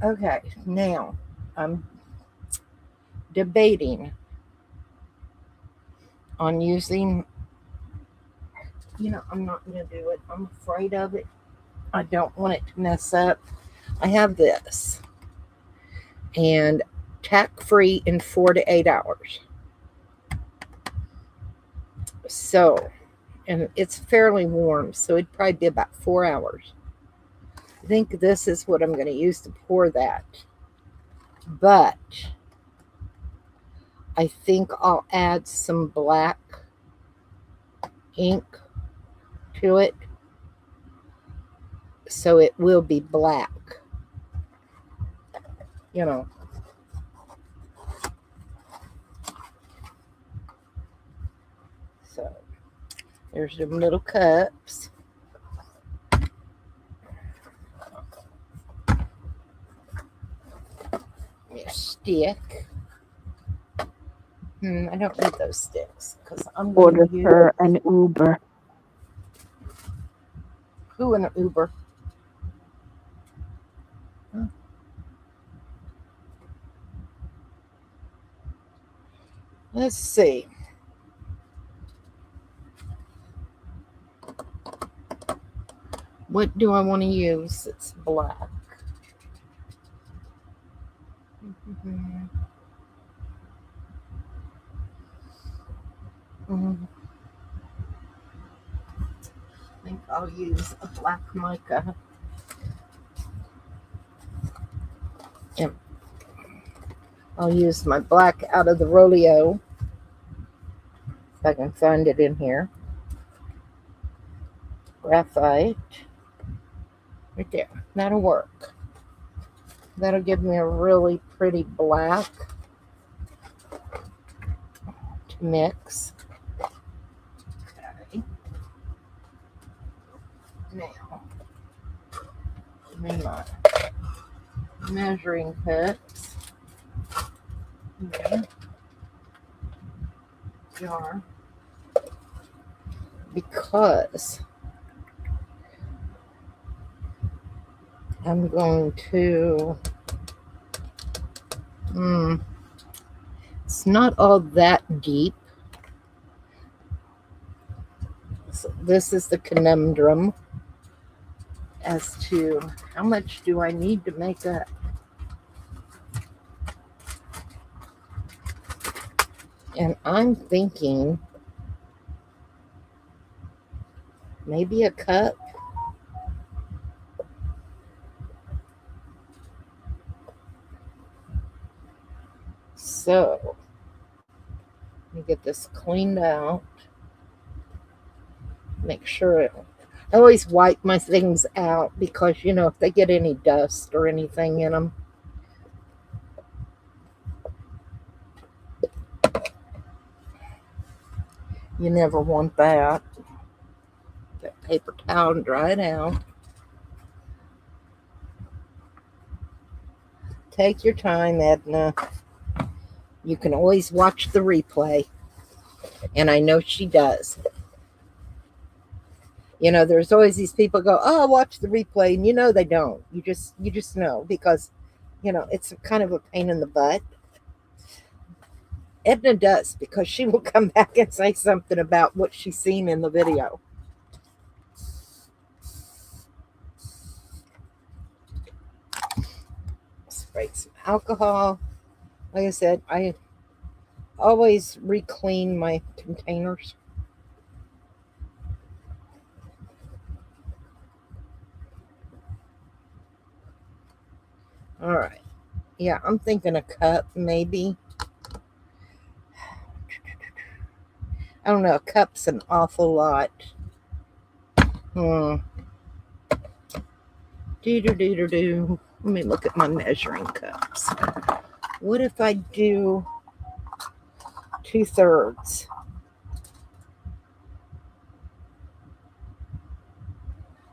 Okay. Now, I'm debating on using, I'm not going to do it. I'm afraid of it. I don't want it to mess up. I have this. And tack free in 4 to 8 hours. So, and it's fairly warm, so it'd probably be about 4 hours. I think this is what I'm going to use to pour that. But I think I'll add some black ink to it so it will be black. So there's them little cups. A stick. I don't need those sticks because I'm going Order to use her an Uber. Who in an Uber? Let's see. What do I want to use? It's black. I think I'll use a black mica. And I'll use my black out of the Rolio. If I can find it in here. Graphite. Right there. That'll work. That'll give me a really pretty black to mix. Okay. Now, give me my measuring cups. Here. Jar. Because I'm going to, it's not all that deep. So this is the conundrum as to how much do I need to make up. And I'm thinking maybe a cup. So let me get this cleaned out. Make sure I always wipe my things out because, if they get any dust or anything in them. You never want that. Get paper towel and dry it out. Take your time, Edna. You can always watch the replay. And I know she does. There's always these people go, oh, watch the replay. And they don't. You just know because, it's kind of a pain in the butt. Edna does because she will come back and say something about what she's seen in the video. Spray some alcohol. Like I said, I always re-clean my containers. All right. Yeah, I'm thinking a cup maybe. I don't know. A cup's an awful lot. Let me look at my measuring cups. What if I do 2/3.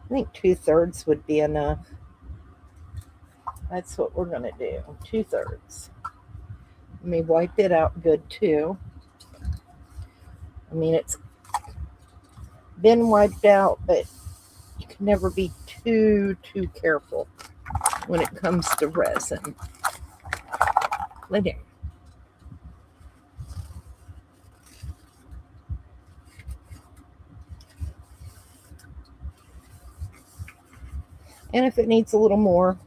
I think 2/3 would be enough. That's what we're going to do. 2/3. Let me wipe it out good too. I mean, it's been wiped out, but you can never be too careful when it comes to resin. Lay down. And if it needs a little more,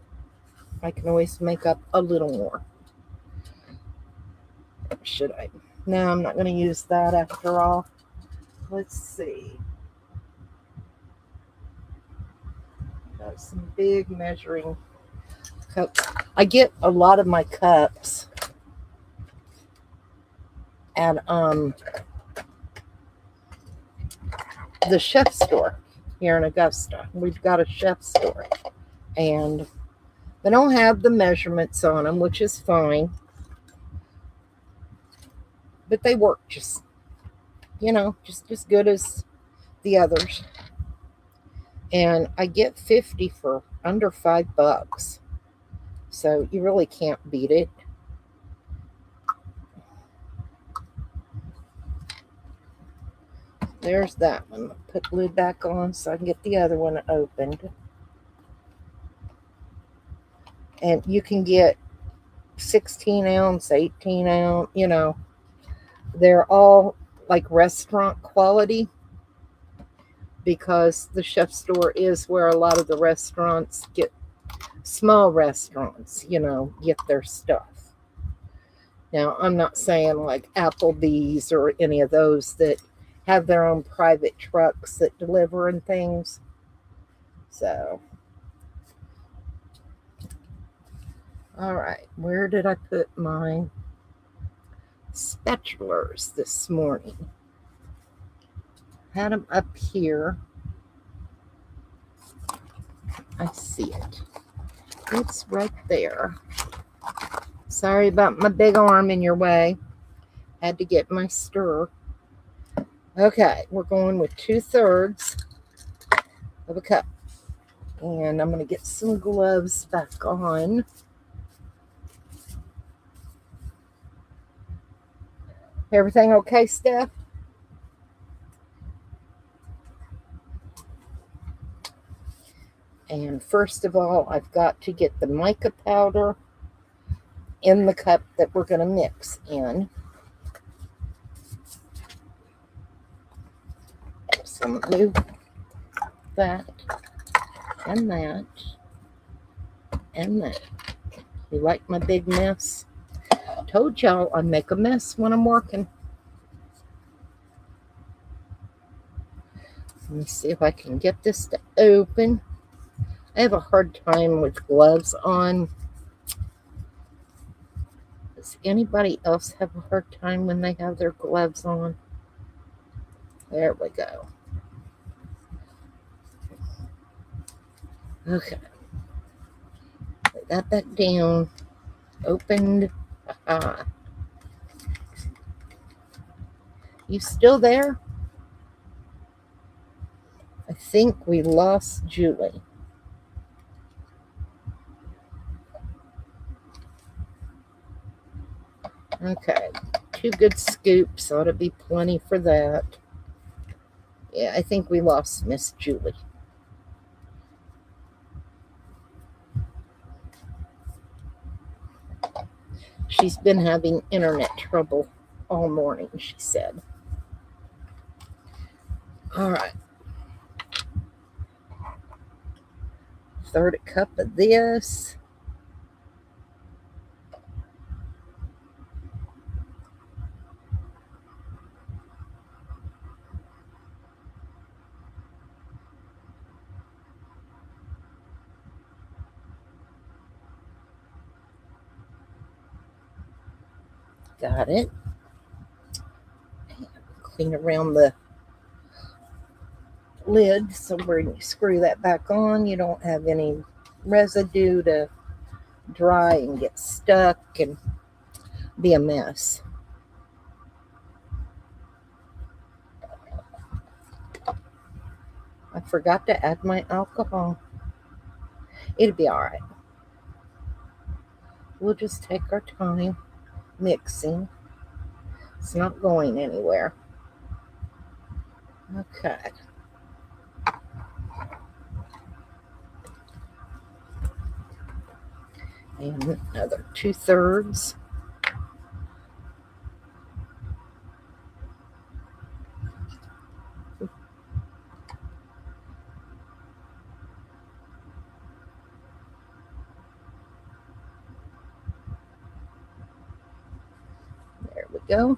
I can always make up a little more. Should I? No, I'm not going to use that after all. Let's see. Got some big measuring cups. I get a lot of my cups at the chef store here in Augusta. We've got a chef store, and they don't have the measurements on them, which is fine, but they work just as good as the others. And I get 50 for under $5, so you really can't beat it. There's that one. Put the lid back on so I can get the other one opened. And you can get 16 ounce, 18 ounce, they're all like restaurant quality, because the chef store is where a lot of the restaurants small restaurants, get their stuff. Now, I'm not saying like Applebee's or any of those that have their own private trucks that deliver and things. So, all right, where did I put my spatulas this morning? Had them up here. I see it. It's right there. Sorry about my big arm in your way. Had to get my stir. Okay, we're going with 2/3 of a cup. And I'm going to get some gloves back on. Everything okay, Steph? And first of all, I've got to get the mica powder in the cup that we're going to mix in. So I'm going to move that and that and that. You like my big mess? Told y'all I make a mess when I'm working. Let me see if I can get this to open. I have a hard time with gloves on. Does anybody else have a hard time when they have their gloves on? There we go. Okay. Lay that back down. Opened. Aha. You still there? I think we lost Julie. Okay, 2 good scoops ought to be plenty for that. Yeah, I think we lost Miss Julie. She's been having internet trouble all morning, she said. All right. 1/3 cup of this. Got it. Clean around the lid so when you screw that back on, you don't have any residue to dry and get stuck and be a mess. forgot to add my alcohol. It'll be all right. We'll just take our time mixing. It's not going anywhere. Okay. And another 2/3. There we go.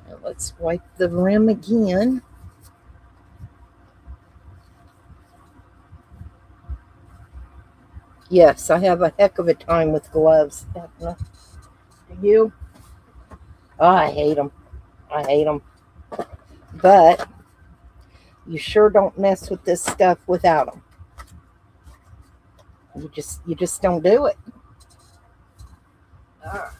Now let's wipe the rim again. Yes, I have a heck of a time with gloves. Do you? Oh, I hate them. I hate them. But you sure don't mess with this stuff without them. You just don't do it. All right.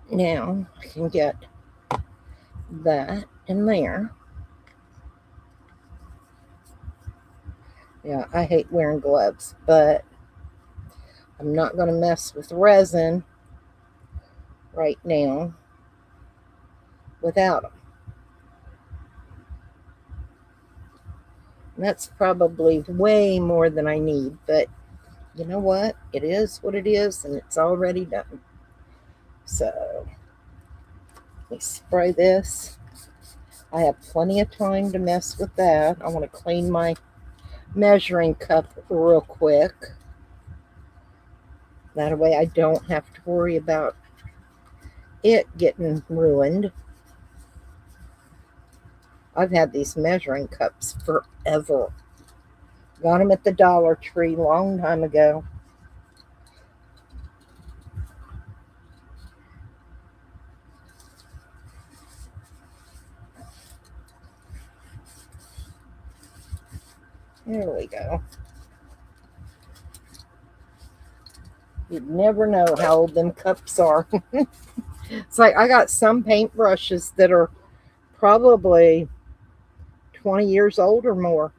Now I can get that in there. Yeah, I hate wearing gloves, but I'm not going to mess with resin right now without them. And that's probably way more than I need, but you know what? It is what it is, and it's already done. So let me spray this. I have plenty of time to mess with that. I want to clean my measuring cup real quick. That way I don't have to worry about it getting ruined. I've had these measuring cups forever. Got them at the Dollar Tree a long time ago. There we go. You'd never know how old them cups are. It's like I got some paintbrushes that are probably 20 years old or more.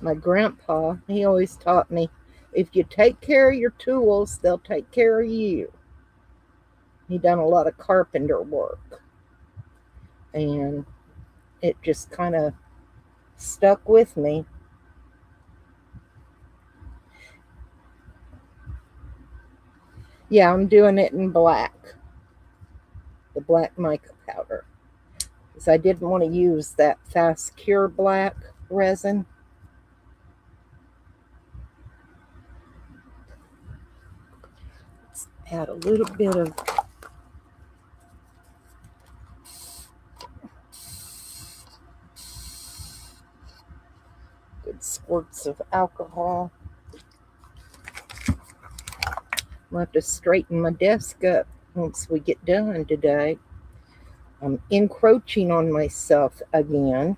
My grandpa, he always taught me, if you take care of your tools, they'll take care of you. He done a lot of carpenter work. And it just kind of stuck with me. Yeah, I'm doing it in black. The black mica powder. Because I didn't want to use that fast cure black resin. Let's add a little bit of good squirts of alcohol. I'll have to straighten my desk up once we get done today. I'm encroaching on myself again.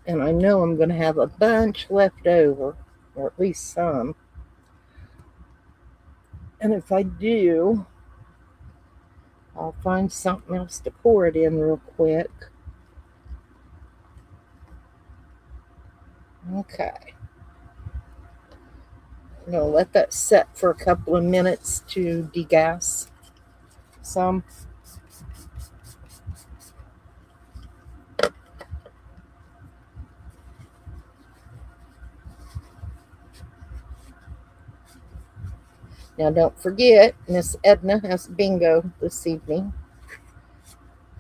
And I know I'm going to have a bunch left over, or at least some. And if I do, I'll find something else to pour it in real quick. Okay. I'm going to let that set for a couple of minutes to degas some. Now don't forget, Miss Edna has bingo this evening.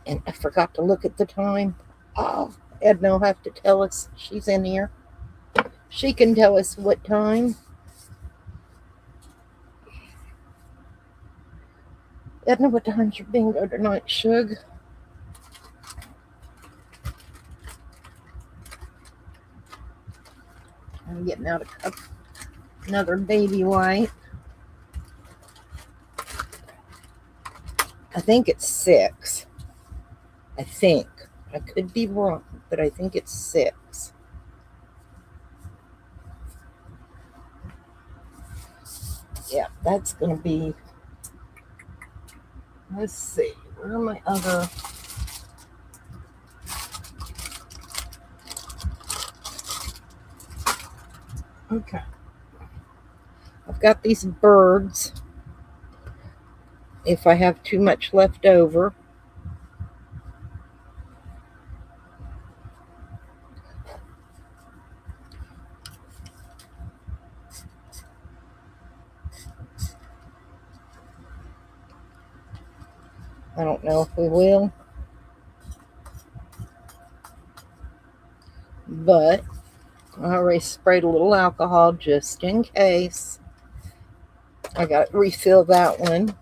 And I forgot to look at the time. Oh, Edna will have to tell us. She's in here. She can tell us what time. Edna, what time's your bingo tonight, Shug? I'm getting out another baby white. I think it's 6. I think. I could be wrong, but I think it's 6. Yeah, that's going to be, let's see, where are my other, okay. I've got these birds. If I have too much left over, I don't know if we will, but I already sprayed a little alcohol just in case. I got to refill that one.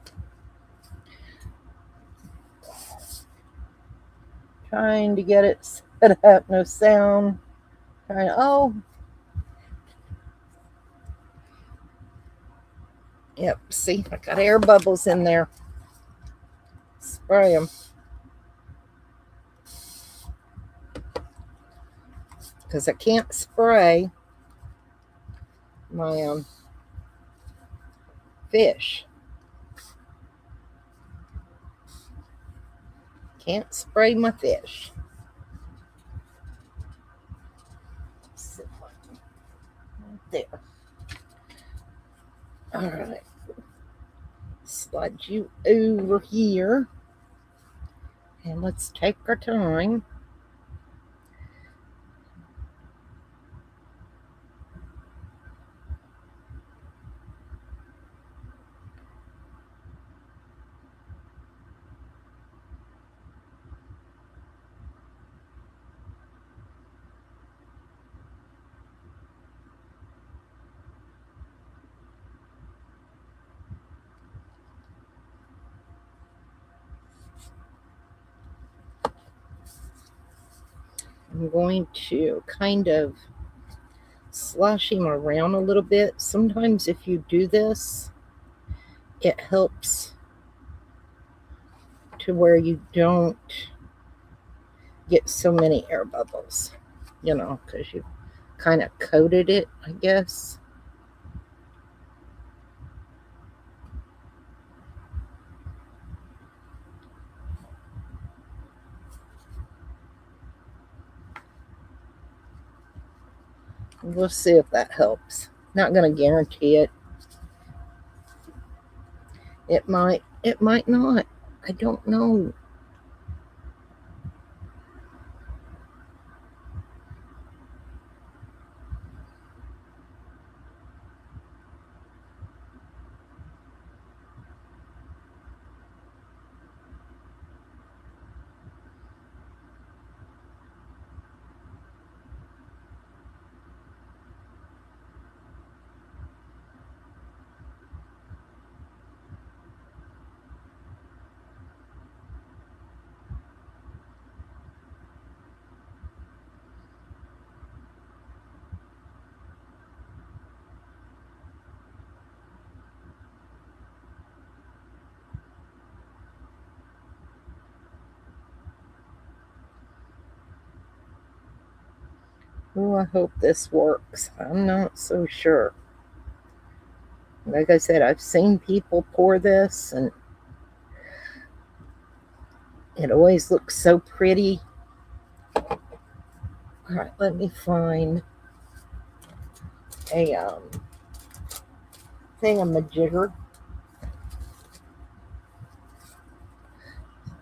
Trying to get it set up, no sound. Trying to, oh. Yep, see, I got air bubbles in there. Spray them. Because I can't spray my fish. Can't spray my fish. Right there. All right. Slide you over here. And let's take our time. I'm going to kind of slosh him around a little bit. Sometimes if you do this, it helps to where you don't get so many air bubbles, you know, because you kind of coated it, I guess. We'll see if that helps. Not going to guarantee it. It might not. I don't know. Oh, I hope this works. I'm not so sure. Like I said, I've seen people pour this and it always looks so pretty. All right, let me find a thingamajigger.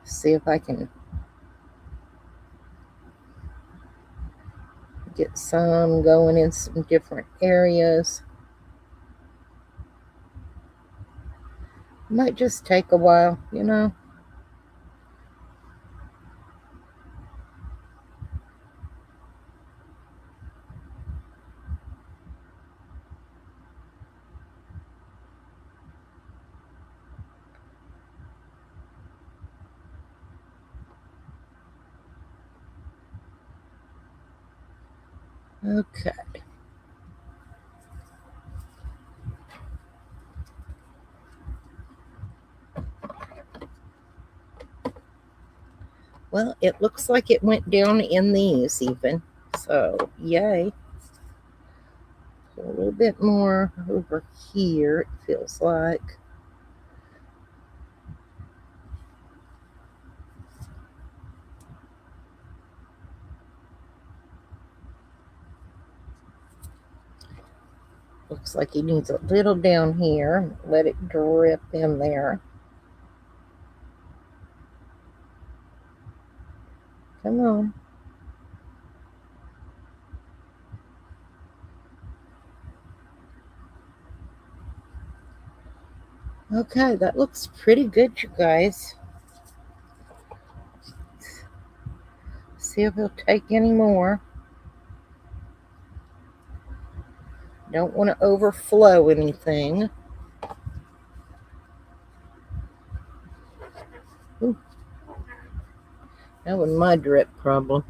See if I can get some going in some different areas. Might just take a while, you know. Okay. Well, it looks like it went down in these even. So, yay. So a little bit more over here, it feels like. Looks like he needs a little down here. Let it drip in there. Come on. Okay, that looks pretty good, you guys. See if he'll take any more. Don't want to overflow anything. Ooh, that was my drip problem.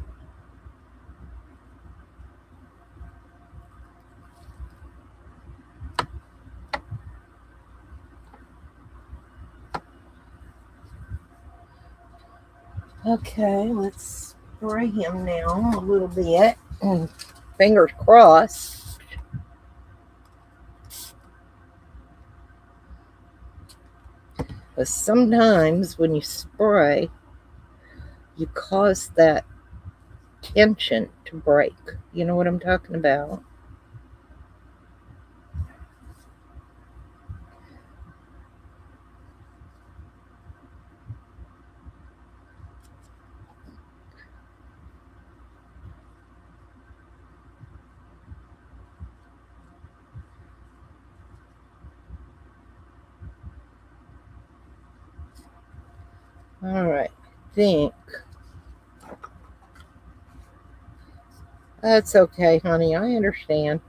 Okay, let's spray him now a little bit. And fingers crossed. But sometimes when you spray, you cause that tension to break. You know what I'm talking about? All right, I think that's okay, honey. I understand.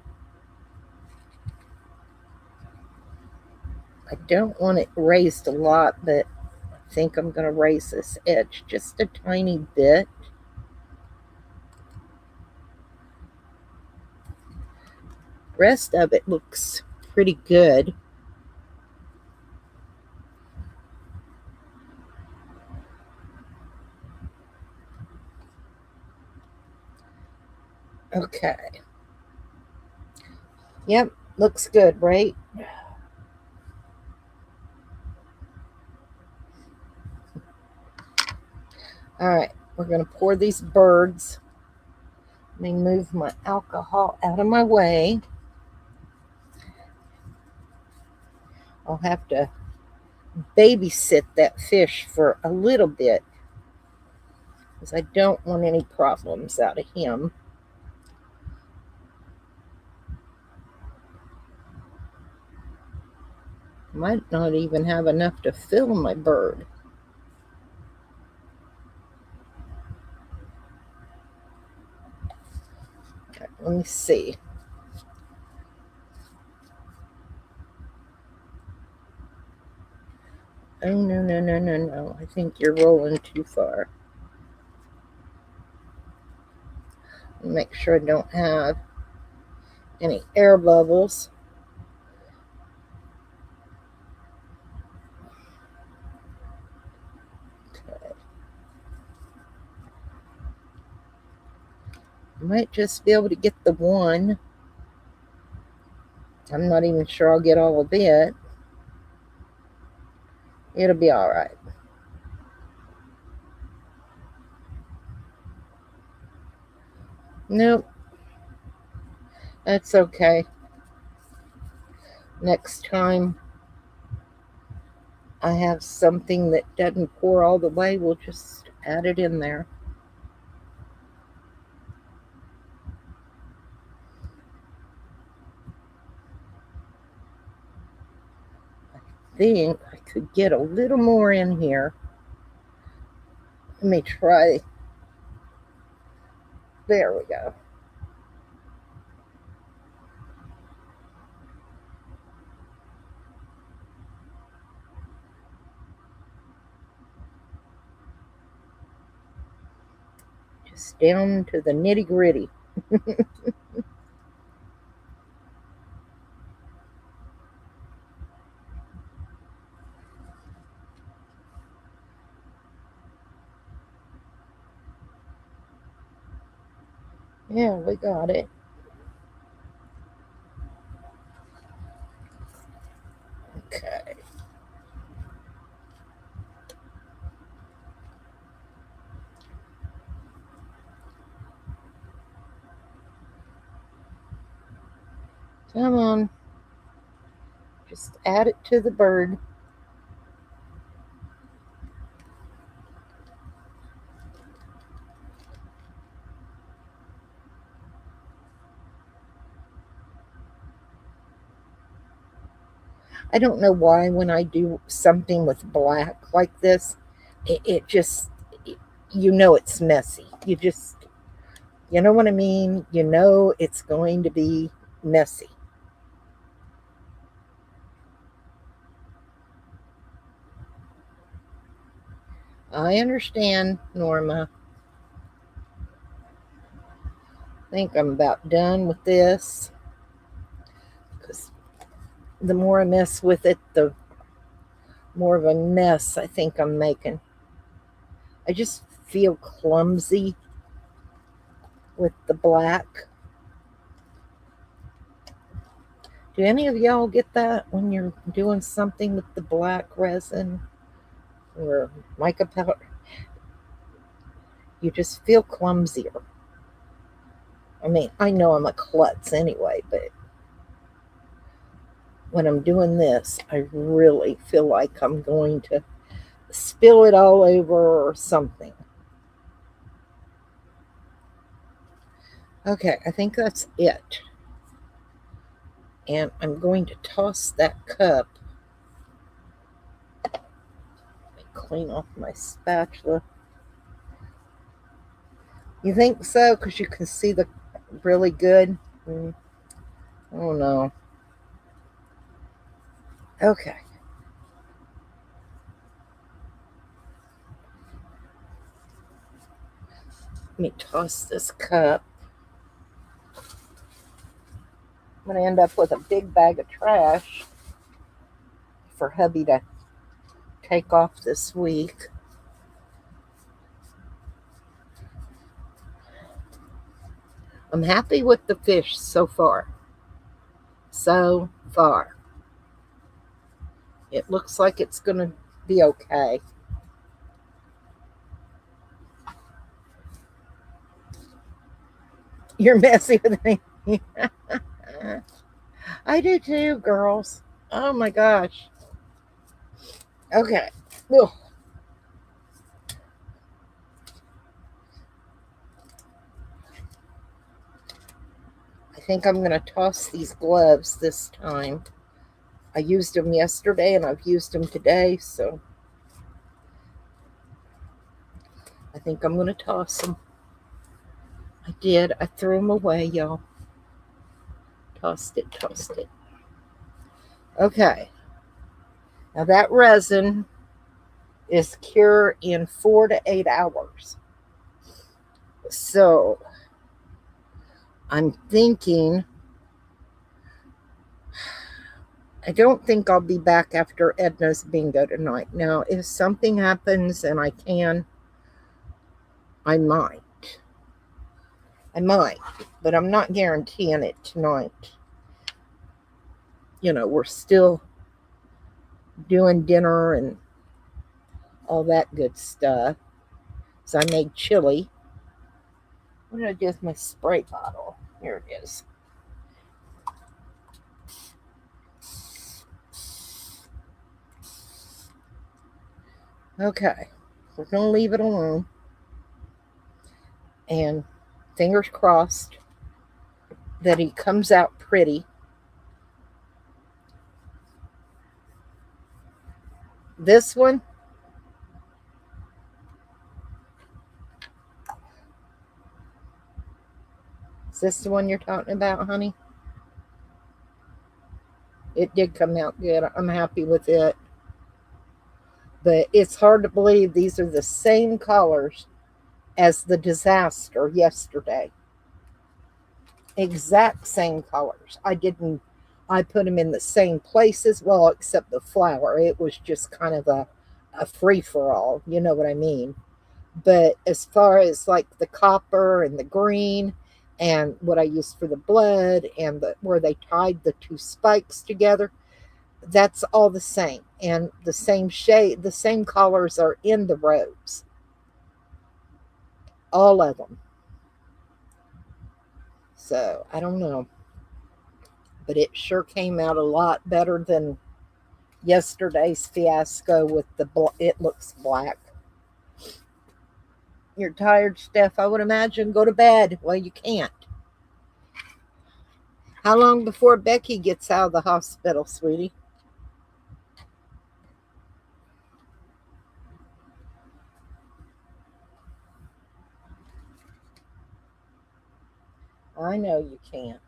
I don't want it raised a lot, but I think I'm going to raise this edge just a tiny bit. Rest of it looks pretty good. Okay. Yep, looks good, right? All right, we're going to pour these birds. Let me move my alcohol out of my way. I'll have to babysit that fish for a little bit because I don't want any problems out of him. Might not even have enough to fill my bird. Okay, let me see. Oh, no, no, no, no, no. I think you're rolling too far. Make sure I don't have any air bubbles. Okay. I might just be able to get the one. I'm not even sure I'll get all of it. It'll be all right. Nope. That's okay. Next time I have something that doesn't pour all the way, we'll just add it in there. I think I could get a little more in here. Let me try. There we go. Just down to the nitty gritty. Yeah, we got it. Come on. Just add it to the bird. I don't know why when I do something with black like this, it just, you know, it's messy. You know what I mean? You know it's going to be messy. I understand, Norma. I think I'm about done with this because the more I mess with it, the more of a mess I think I'm making. I just feel clumsy with the black. Do any of y'all get that when you're doing something with the black resin or mica powder? You just feel clumsier. I mean, I know I'm a klutz anyway, but when I'm doing this, I really feel like I'm going to spill it all over or something. Okay, I think that's it. And I'm going to toss that cup. Let me clean off my spatula. You think so? Because you can see the really good. I don't know. Okay. Let me toss this cup. I'm going to end up with a big bag of trash for hubby to take off this week. I'm happy with the fish so far. So far. It looks like it's going to be okay. You're messy with me. I do too, girls. Oh my gosh. Okay. Ugh. I think I'm going to toss these gloves this time. I used them yesterday and I've used them today, so I think I'm going to toss them. I did. I threw them away, y'all. Tossed it, tossed it. Okay. Now that resin is cured in 4 to 8 hours. So I'm thinking, I don't think I'll be back after Edna's bingo tonight. Now, if something happens and I can, I might. I might, but I'm not guaranteeing it tonight. You know, we're still doing dinner and all that good stuff. So I made chili. What did I do with my spray bottle? Here it is. Okay, we're going to leave it alone. And fingers crossed that he comes out pretty. This one, is this the one you're talking about, honey? It did come out good. I'm happy with it. But it's hard to believe these are the same colors as the disaster yesterday. Exact same colors. I put them in the same places, well, except the flower. It was just kind of a free for all. You know what I mean? But as far as like the copper and the green and what I used for the blood and where they tied the two spikes together, that's all the same. And the same shade, the same colors are in the rose. All of them. So I don't know. but it sure came out a lot better than yesterday's fiasco with it looks black. You're tired, Steph, I would imagine. Go to bed. Well, you can't. How long before Becky gets out of the hospital, sweetie? I know you can't.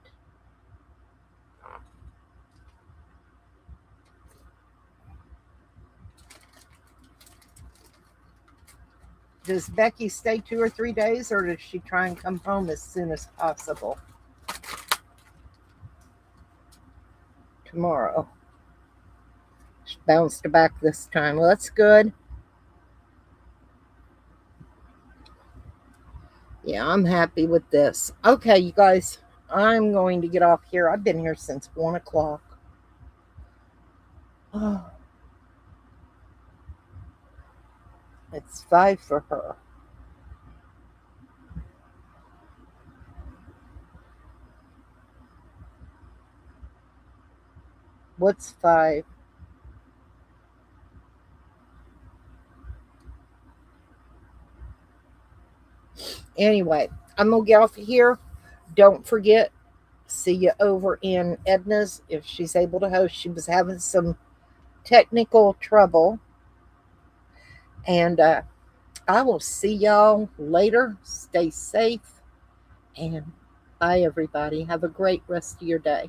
Does Becky stay 2 or 3 days, or does she try and come home as soon as possible? Tomorrow. She bounced back this time. Well, that's good. Yeah, I'm happy with this. Okay, you guys, I'm going to get off here. I've been here since 1 o'clock. Oh, it's 5 for her. What's 5? Anyway, I'm going to get off of here. Don't forget, see you over in Edna's if she's able to host. She was having some technical trouble. And I will see y'all later. Stay safe. And bye, everybody. Have a great rest of your day.